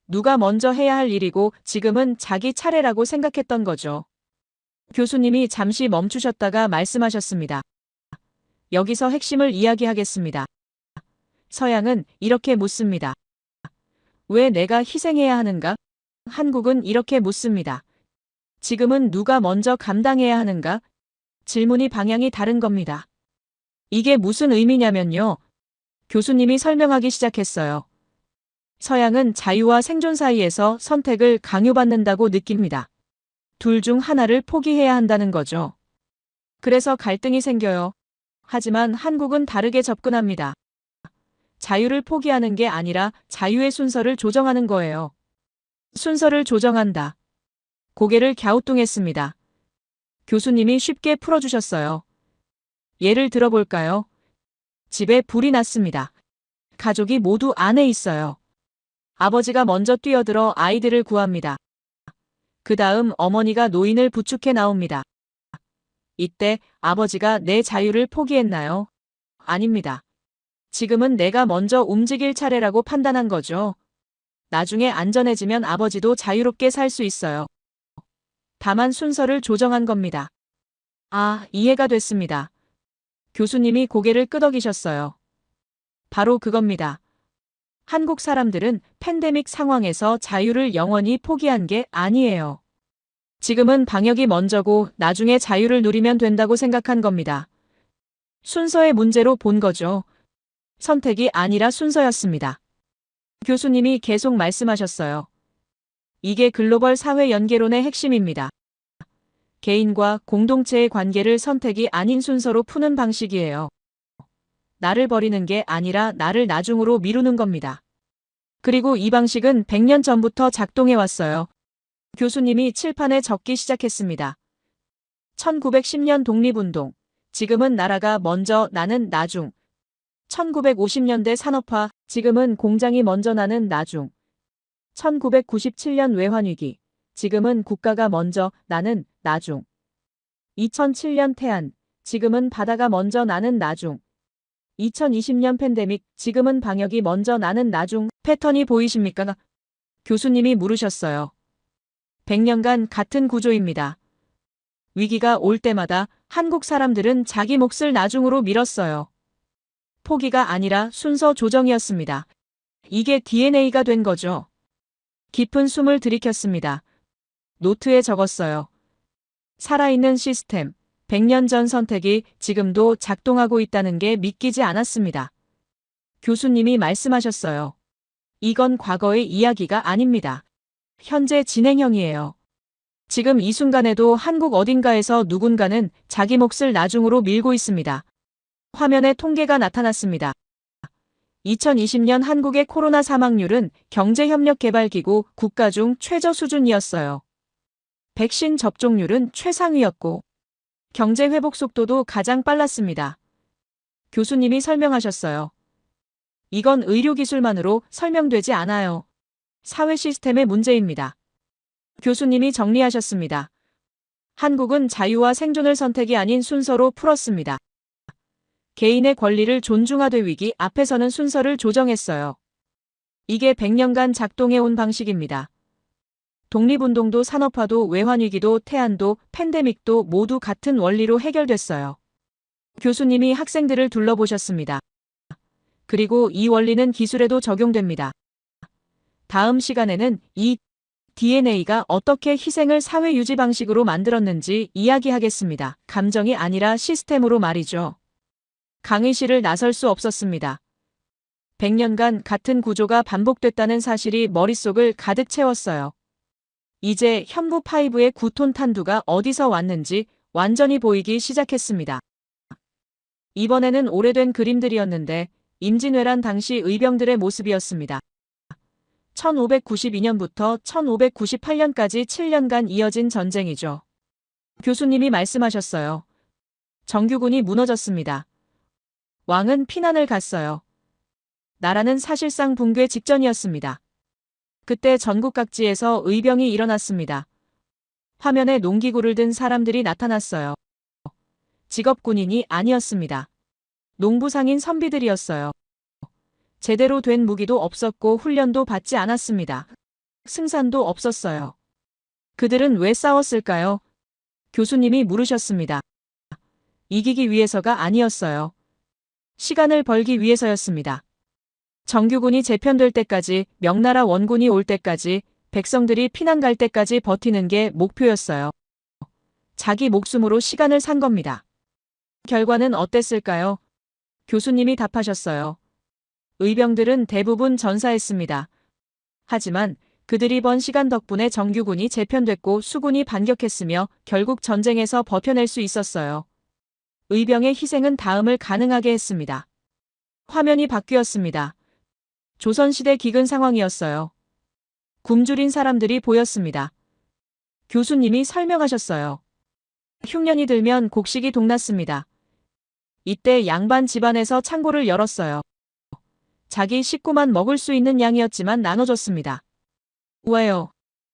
누가 먼저 해야 할 일이고 지금은 자기 차례라고 생각했던 거죠. 교수님이 잠시 멈추셨다가 말씀하셨습니다. 여기서 핵심을 이야기하겠습니다. 서양은 이렇게 묻습니다. 왜 내가 희생해야 하는가? 한국은 이렇게 묻습니다. 지금은 누가 먼저 감당해야 하는가? 질문이 방향이 다른 겁니다. 이게 무슨 의미냐면요. 교수님이 설명하기 시작했어요. 서양은 자유와 생존 사이에서 선택을 강요받는다고 느낍니다. 둘 중 하나를 포기해야 한다는 거죠. 그래서 갈등이 생겨요. 하지만 한국은 다르게 접근합니다. 자유를 포기하는 게 아니라 자유의 순서를 조정하는 거예요. 순서를 조정한다. 고개를 갸우뚱했습니다. 교수님이 쉽게 풀어주셨어요. 예를 들어볼까요? 집에 불이 났습니다. 가족이 모두 안에 있어요. 아버지가 먼저 뛰어들어 아이들을 구합니다. 그 다음 어머니가 노인을 부축해 나옵니다. 이때 아버지가 내 자유를 포기했나요? 아닙니다. 지금은 내가 먼저 움직일 차례라고 판단한 거죠. 나중에 안전해지면 아버지도 자유롭게 살 수 있어요. 다만 순서를 조정한 겁니다. 아, 이해가 됐습니다. 교수님이 고개를 끄덕이셨어요. 바로 그겁니다. 한국 사람들은 팬데믹 상황에서 자유를 영원히 포기한 게 아니에요. 지금은 방역이 먼저고 나중에 자유를 누리면 된다고 생각한 겁니다. 순서의 문제로 본 거죠. 선택이 아니라 순서였습니다. 교수님이 계속 말씀하셨어요. 이게 글로벌 사회 연계론의 핵심입니다. 개인과 공동체의 관계를 선택이 아닌 순서로 푸는 방식이에요. 나를 버리는 게 아니라 나를 나중으로 미루는 겁니다. 그리고 이 방식은 100년 전부터 작동해 왔어요. 교수님이 칠판에 적기 시작했습니다. 1910년 독립운동. 지금은 나라가 먼저, 나는 나중. 1950년대 산업화. 지금은 공장이 먼저, 나는 나중. 1997년 외환위기. 지금은 국가가 먼저, 나는 나중. 2007년 태안. 지금은 바다가 먼저, 나는 나중. 2020년 팬데믹. 지금은 방역이 먼저, 나는 나중. 패턴이 보이십니까? 교수님이 물으셨어요. 100년간 같은 구조입니다. 위기가 올 때마다 한국 사람들은 자기 몫을 나중으로 미뤘어요. 포기가 아니라 순서 조정이었습니다. 이게 DNA가 된 거죠. 깊은 숨을 들이켰습니다. 노트에 적었어요. 살아있는 시스템, 100년 전 선택이 지금도 작동하고 있다는 게 믿기지 않았습니다. 교수님이 말씀하셨어요. 이건 과거의 이야기가 아닙니다. 현재 진행형이에요. 지금 이 순간에도 한국 어딘가에서 누군가는 자기 몫을 나중으로 밀고 있습니다. 화면에 통계가 나타났습니다. 2020년 한국의 코로나 사망률은 경제협력개발기구 국가 중 최저 수준이었어요. 백신 접종률은 최상위였고 경제 회복 속도도 가장 빨랐습니다. 교수님이 설명하셨어요. 이건 의료기술만으로 설명되지 않아요. 사회 시스템의 문제입니다. 교수님이 정리하셨습니다. 한국은 자유와 생존을 선택이 아닌 순서로 풀었습니다. 개인의 권리를 존중하되 위기 앞에서는 순서를 조정했어요. 이게 100년간 작동해온 방식입니다. 독립운동도 산업화도 외환위기도 태안도 팬데믹도 모두 같은 원리로 해결됐어요. 교수님이 학생들을 둘러보셨습니다. 그리고 이 원리는 기술에도 적용됩니다. 다음 시간에는 이 DNA가 어떻게 희생을 사회 유지 방식으로 만들었는지 이야기하겠습니다. 감정이 아니라 시스템으로 말이죠. 강의실을 나설 수 없었습니다. 100년간 같은 구조가 반복됐다는 사실이 머릿속을 가득 채웠어요. 이제 현무5의 9톤 탄두가 어디서 왔는지 완전히 보이기 시작했습니다. 이번에는 오래된 그림들이었는데 임진왜란 당시 의병들의 모습이었습니다. 1592년부터 1598년까지 7년간 이어진 전쟁이죠. 교수님이 말씀하셨어요. 정규군이 무너졌습니다. 왕은 피난을 갔어요. 나라는 사실상 붕괴 직전이었습니다. 그때 전국 각지에서 의병이 일어났습니다. 화면에 농기구를 든 사람들이 나타났어요. 직업 군인이 아니었습니다. 농부상인 선비들이었어요. 제대로 된 무기도 없었고 훈련도 받지 않았습니다. 승산도 없었어요. 그들은 왜 싸웠을까요? 교수님이 물으셨습니다. 이기기 위해서가 아니었어요. 시간을 벌기 위해서였습니다. 정규군이 재편될 때까지, 명나라 원군이 올 때까지, 백성들이 피난 갈 때까지 버티는 게 목표였어요. 자기 목숨으로 시간을 산 겁니다. 결과는 어땠을까요? 교수님이 답하셨어요. 의병들은 대부분 전사했습니다. 하지만 그들이 번 시간 덕분에 정규군이 재편됐고 수군이 반격했으며 결국 전쟁에서 버텨낼 수 있었어요. 의병의 희생은 다음을 가능하게 했습니다. 화면이 바뀌었습니다. 조선시대 기근 상황이었어요. 굶주린 사람들이 보였습니다. 교수님이 설명하셨어요. 흉년이 들면 곡식이 동났습니다. 이때 양반 집안에서 창고를 열었어요. 자기 식구만 먹을 수 있는 양이었지만 나눠줬습니다. 왜요?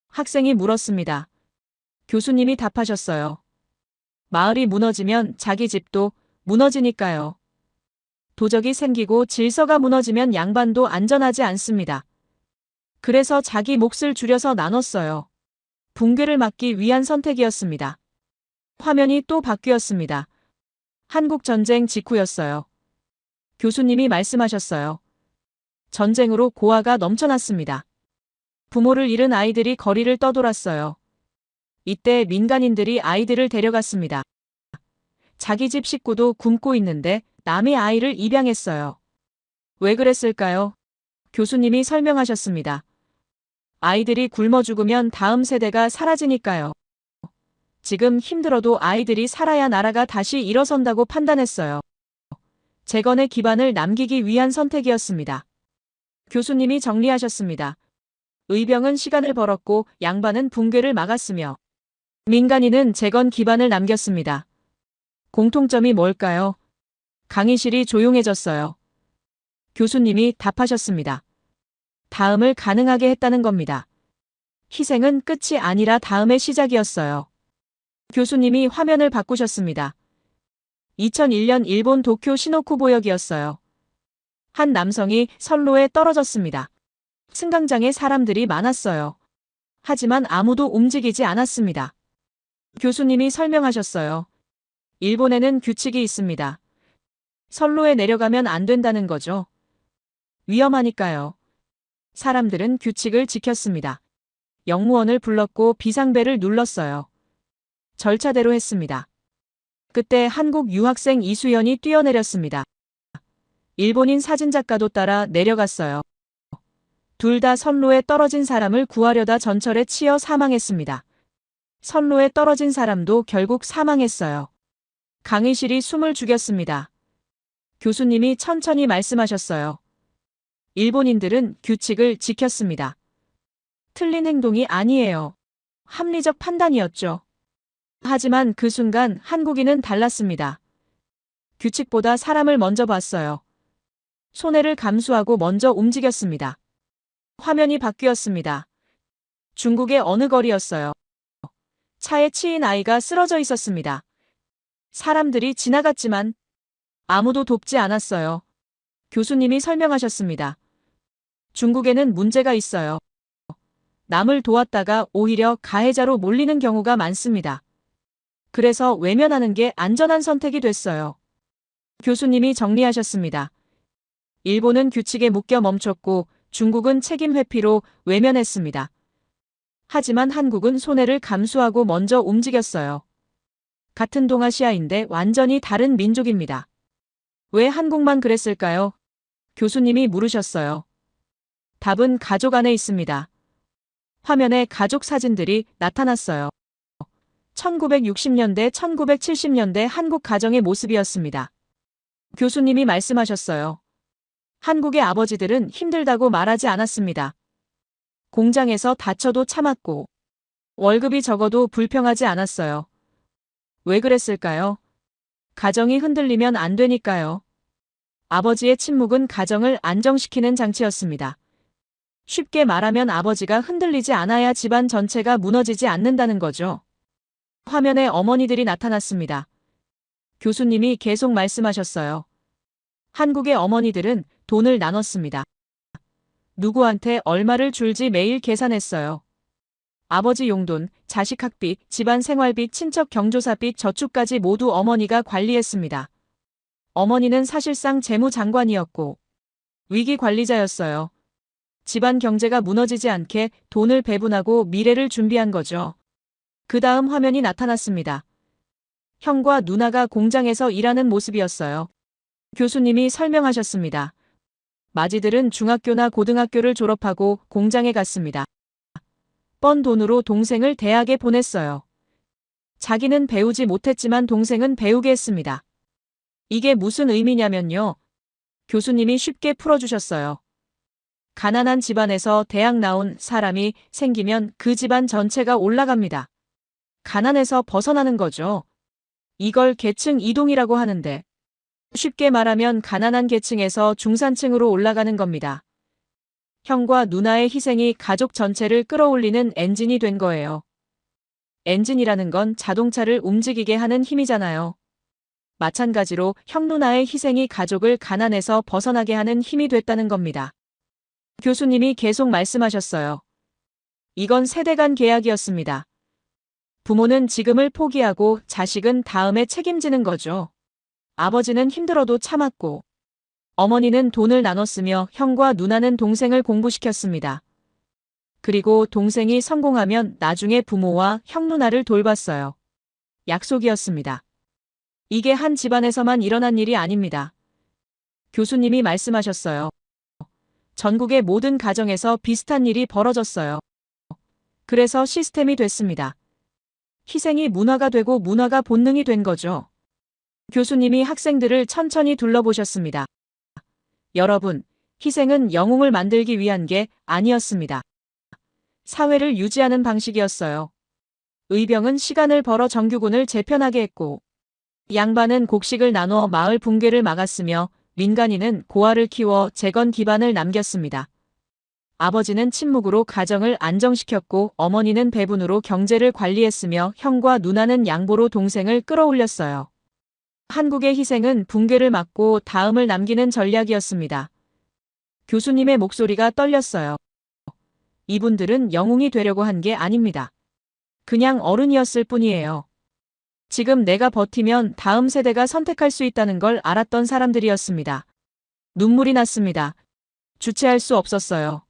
학생이 물었습니다. 교수님이 답하셨어요. 마을이 무너지면 자기 집도 무너지니까요. 도적이 생기고 질서가 무너지면 양반도 안전하지 않습니다. 그래서 자기 몫을 줄여서 나눴어요. 붕괴를 막기 위한 선택이었습니다. 화면이 또 바뀌었습니다. 한국전쟁 직후였어요. 교수님이 말씀하셨어요. 전쟁으로 고아가 넘쳐났습니다. 부모를 잃은 아이들이 거리를 떠돌았어요. 이때 민간인들이 아이들을 데려갔습니다. 자기 집 식구도 굶고 있는데 남의 아이를 입양했어요. 왜 그랬을까요? 교수님이 설명하셨습니다. 아이들이 굶어 죽으면 다음 세대가 사라지니까요. 지금 힘들어도 아이들이 살아야 나라가 다시 일어선다고 판단했어요. 재건의 기반을 남기기 위한 선택이었습니다. 교수님이 정리하셨습니다. 의병은 시간을 벌었고 양반은 붕괴를 막았으며 민간인은 재건 기반을 남겼습니다. 공통점이 뭘까요? 강의실이 조용해졌어요. 교수님이 답하셨습니다. 다음을 가능하게 했다는 겁니다. 희생은 끝이 아니라 다음의 시작이었어요. 교수님이 화면을 바꾸셨습니다. 2001년 일본 도쿄 시노쿠보역이었어요. 한 남성이 선로에 떨어졌습니다. 승강장에 사람들이 많았어요. 하지만 아무도 움직이지 않았습니다. 교수님이 설명하셨어요. 일본에는 규칙이 있습니다. 선로에 내려가면 안 된다는 거죠. 위험하니까요. 사람들은 규칙을 지켰습니다. 영무원을 불렀고 비상벨을 눌렀어요. 절차대로 했습니다. 그때 한국 유학생 이수연이 뛰어내렸습니다. 일본인 사진작가도 따라 내려갔어요. 둘 다 선로에 떨어진 사람을 구하려다 전철에 치여 사망했습니다. 선로에 떨어진 사람도 결국 사망했어요. 강의실이 숨을 죽였습니다. 교수님이 천천히 말씀하셨어요. 일본인들은 규칙을 지켰습니다. 틀린 행동이 아니에요. 합리적 판단이었죠. 하지만 그 순간 한국인은 달랐습니다. 규칙보다 사람을 먼저 봤어요. 손해를 감수하고 먼저 움직였습니다. 화면이 바뀌었습니다. 중국의 어느 거리였어요. 차에 치인 아이가 쓰러져 있었습니다. 사람들이 지나갔지만 아무도 돕지 않았어요. 교수님이 설명하셨습니다. 중국에는 문제가 있어요. 남을 도왔다가 오히려 가해자로 몰리는 경우가 많습니다. 그래서 외면하는 게 안전한 선택이 됐어요. 교수님이 정리하셨습니다. 일본은 규칙에 묶여 멈췄고 중국은 책임 회피로 외면했습니다. 하지만 한국은 손해를 감수하고 먼저 움직였어요. 같은 동아시아인데 완전히 다른 민족입니다. 왜 한국만 그랬을까요? 교수님이 물으셨어요. 답은 가족 안에 있습니다. 화면에 가족 사진들이 나타났어요. 1960년대, 1970년대 한국 가정의 모습이었습니다. 교수님이 말씀하셨어요. 한국의 아버지들은 힘들다고 말하지 않았습니다. 공장에서 다쳐도 참았고 월급이 적어도 불평하지 않았어요. 왜 그랬을까요? 가정이 흔들리면 안 되니까요. 아버지의 침묵은 가정을 안정시키는 장치였습니다. 쉽게 말하면 아버지가 흔들리지 않아야 집안 전체가 무너지지 않는다는 거죠. 화면에 어머니들이 나타났습니다. 교수님이 계속 말씀하셨어요. 한국의 어머니들은 돈을 나눴습니다. 누구한테 얼마를 줄지 매일 계산했어요. 아버지 용돈, 자식 학비, 집안 생활비, 친척 경조사비, 저축까지 모두 어머니가 관리했습니다. 어머니는 사실상 재무장관이었고 위기 관리자였어요. 집안 경제가 무너지지 않게 돈을 배분하고 미래를 준비한 거죠. 그 다음 화면이 나타났습니다. 형과 누나가 공장에서 일하는 모습이었어요. 교수님이 설명하셨습니다. 마지들은 중학교나 고등학교를 졸업하고 공장에 갔습니다. 번 돈으로 동생을 대학에 보냈어요. 자기는 배우지 못했지만 동생은 배우게 했습니다. 이게 무슨 의미냐면요. 교수님이 쉽게 풀어주셨어요. 가난한 집안에서 대학 나온 사람이 생기면 그 집안 전체가 올라갑니다. 가난에서 벗어나는 거죠. 이걸 계층 이동이라고 하는데, 쉽게 말하면 가난한 계층에서 중산층으로 올라가는 겁니다. 형과 누나의 희생이 가족 전체를 끌어올리는 엔진이 된 거예요. 엔진이라는 건 자동차를 움직이게 하는 힘이잖아요. 마찬가지로 형 누나의 희생이 가족을 가난에서 벗어나게 하는 힘이 됐다는 겁니다. 교수님이 계속 말씀하셨어요. 이건 세대 간 계약이었습니다. 부모는 지금을 포기하고 자식은 다음에 책임지는 거죠. 아버지는 힘들어도 참았고, 어머니는 돈을 나눴으며 형과 누나는 동생을 공부시켰습니다. 그리고 동생이 성공하면 나중에 부모와 형 누나를 돌봤어요. 약속이었습니다. 이게 한 집안에서만 일어난 일이 아닙니다. 교수님이 말씀하셨어요. 전국의 모든 가정에서 비슷한 일이 벌어졌어요. 그래서 시스템이 됐습니다. 희생이 문화가 되고 문화가 본능이 된 거죠. 교수님이 학생들을 천천히 둘러보셨습니다. 여러분, 희생은 영웅을 만들기 위한 게 아니었습니다. 사회를 유지하는 방식이었어요. 의병은 시간을 벌어 정규군을 재편하게 했고, 양반은 곡식을 나누어 마을 붕괴를 막았으며 민간인은 고아를 키워 재건 기반을 남겼습니다. 아버지는 침묵으로 가정을 안정시켰고 어머니는 배분으로 경제를 관리했으며 형과 누나는 양보로 동생을 끌어올렸어요. 한국의 희생은 붕괴를 막고 다음을 남기는 전략이었습니다. 교수님의 목소리가 떨렸어요. 이분들은 영웅이 되려고 한 게 아닙니다. 그냥 어른이었을 뿐이에요. 지금 내가 버티면 다음 세대가 선택할 수 있다는 걸 알았던 사람들이었습니다. 눈물이 났습니다. 주체할 수 없었어요.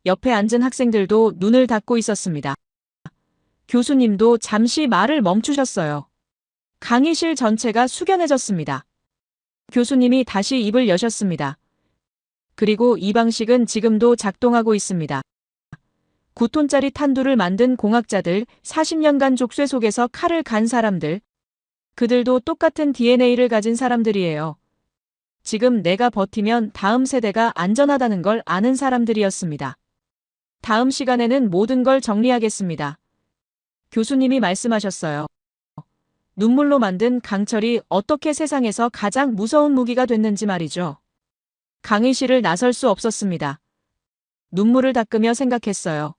옆에 앉은 학생들도 눈을 닫고 있었습니다. 교수님도 잠시 말을 멈추셨어요. 강의실 전체가 숙연해졌습니다. 교수님이 다시 입을 여셨습니다. 그리고 이 방식은 지금도 작동하고 있습니다. 9톤짜리 탄두를 만든 공학자들, 40년간 족쇄 속에서 칼을 간 사람들, 그들도 똑같은 DNA를 가진 사람들이에요. 지금 내가 버티면 다음 세대가 안전하다는 걸 아는 사람들이었습니다. 다음 시간에는 모든 걸 정리하겠습니다. 교수님이 말씀하셨어요. 눈물로 만든 강철이 어떻게 세상에서 가장 무서운 무기가 됐는지 말이죠. 강의실을 나설 수 없었습니다. 눈물을 닦으며 생각했어요.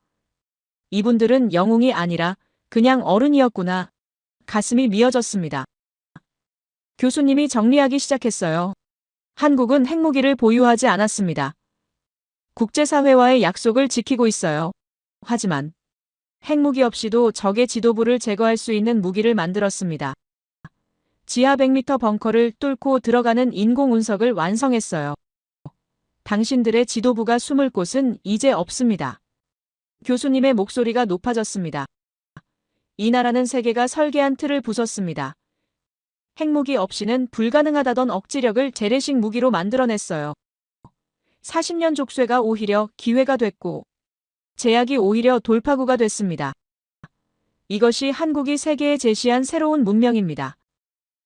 이분들은 영웅이 아니라 그냥 어른이었구나. 가슴이 미어졌습니다. 교수님이 정리하기 시작했어요. 한국은 핵무기를 보유하지 않았습니다. 국제사회와의 약속을 지키고 있어요. 하지만 핵무기 없이도 적의 지도부를 제거할 수 있는 무기를 만들었습니다. 지하 100m 벙커를 뚫고 들어가는 인공운석을 완성했어요. 당신들의 지도부가 숨을 곳은 이제 없습니다. 교수님의 목소리가 높아졌습니다. 이 나라는 세계가 설계한 틀을 부쉈습니다. 핵무기 없이는 불가능하다던 억지력을 재래식 무기로 만들어냈어요. 40년 족쇄가 오히려 기회가 됐고, 제약이 오히려 돌파구가 됐습니다. 이것이 한국이 세계에 제시한 새로운 문명입니다.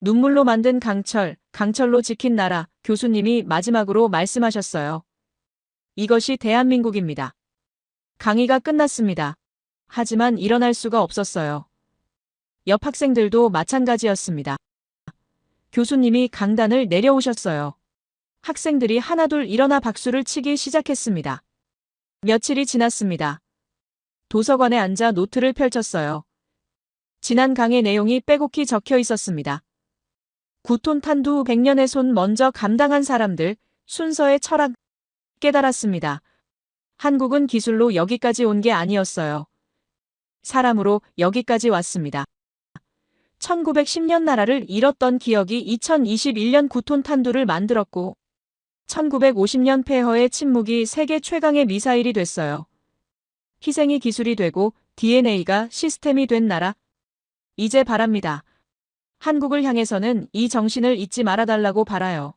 눈물로 만든 강철, 강철로 지킨 나라, 교수님이 마지막으로 말씀하셨어요. 이것이 대한민국입니다. 강의가 끝났습니다. 하지만 일어날 수가 없었어요. 옆 학생들도 마찬가지였습니다. 교수님이 강단을 내려오셨어요. 학생들이 하나둘 일어나 박수를 치기 시작했습니다. 며칠이 지났습니다. 도서관에 앉아 노트를 펼쳤어요. 지난 강의 내용이 빼곡히 적혀 있었습니다. 9톤 탄두 100년의 손 먼저 감당한 사람들, 순서의 철학 깨달았습니다. 한국은 기술로 여기까지 온 게 아니었어요. 사람으로 여기까지 왔습니다. 1910년 나라를 잃었던 기억이 2021년 9톤 탄두를 만들었고, 1950년 폐허의 침묵이 세계 최강의 미사일이 됐어요. 희생이 기술이 되고 DNA가 시스템이 된 나라. 이제 바랍니다. 한국을 향해서는 이 정신을 잊지 말아달라고 바라요.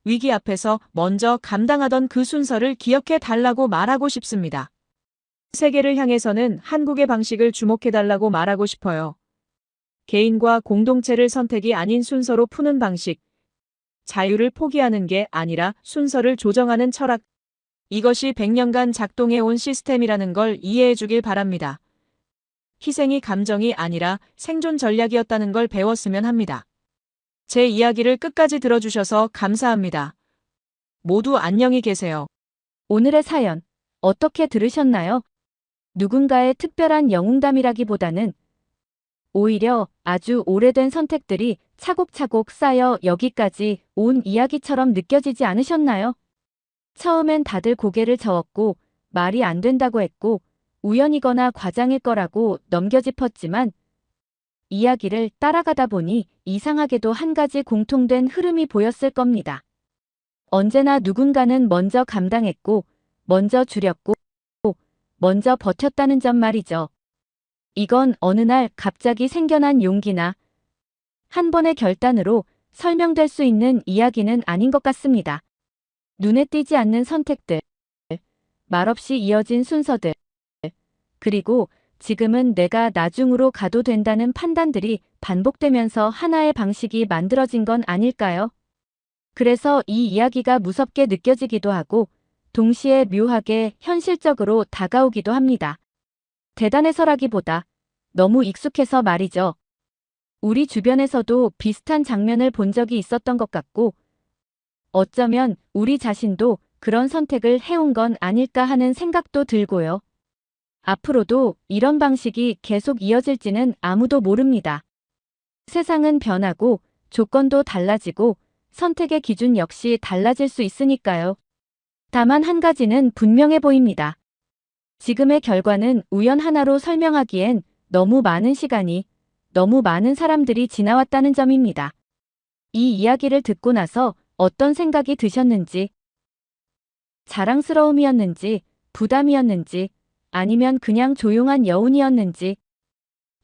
위기 앞에서 먼저 감당하던 그 순서를 기억해 달라고 말하고 싶습니다. 세계를 향해서는 한국의 방식을 주목해달라고 말하고 싶어요. 개인과 공동체를 선택이 아닌 순서로 푸는 방식. 자유를 포기하는 게 아니라 순서를 조정하는 철학. 이것이 100년간 작동해온 시스템이라는 걸 이해해 주길 바랍니다. 희생이 감정이 아니라 생존 전략이었다는 걸 배웠으면 합니다. 제 이야기를 끝까지 들어주셔서 감사합니다. 모두 안녕히 계세요. 오늘의 사연 어떻게 들으셨나요? 누군가의 특별한 영웅담이라기보다는 오히려 아주 오래된 선택들이 차곡차곡 쌓여 여기까지 온 이야기처럼 느껴지지 않으셨나요? 처음엔 다들 고개를 저었고 말이 안 된다고 했고 우연이거나 과장일 거라고 넘겨짚었지만 이야기를 따라가다 보니 이상하게도 한 가지 공통된 흐름이 보였을 겁니다. 언제나 누군가는 먼저 감당했고 먼저 줄였고 먼저 버텼다는 점 말이죠. 이건 어느 날 갑자기 생겨난 용기나 한 번의 결단으로 설명될 수 있는 이야기는 아닌 것 같습니다. 눈에 띄지 않는 선택들, 말없이 이어진 순서들, 그리고 지금은 내가 나중으로 가도 된다는 판단들이 반복되면서 하나의 방식이 만들어진 건 아닐까요? 그래서 이 이야기가 무섭게 느껴지기도 하고 동시에 묘하게 현실적으로 다가오기도 합니다. 대단해서라기보다 너무 익숙해서 말이죠. 우리 주변에서도 비슷한 장면을 본 적이 있었던 것 같고 어쩌면 우리 자신도 그런 선택을 해온 건 아닐까 하는 생각도 들고요. 앞으로도 이런 방식이 계속 이어질지는 아무도 모릅니다. 세상은 변하고 조건도 달라지고 선택의 기준 역시 달라질 수 있으니까요. 다만 한 가지는 분명해 보입니다. 지금의 결과는 우연 하나로 설명하기엔 너무 많은 시간이, 너무 많은 사람들이 지나왔다는 점입니다. 이 이야기를 듣고 나서 어떤 생각이 드셨는지, 자랑스러움이었는지, 부담이었는지, 아니면 그냥 조용한 여운이었는지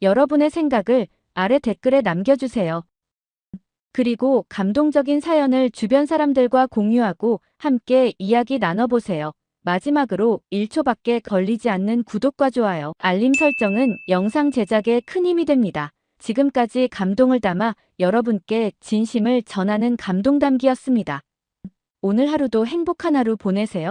여러분의 생각을 아래 댓글에 남겨주세요. 그리고 감동적인 사연을 주변 사람들과 공유하고 함께 이야기 나눠보세요. 마지막으로 1초밖에 걸리지 않는 구독과 좋아요, 알림 설정은 영상 제작에 큰 힘이 됩니다. 지금까지 감동을 담아 여러분께 진심을 전하는 감동담기였습니다. 오늘 하루도 행복한 하루 보내세요.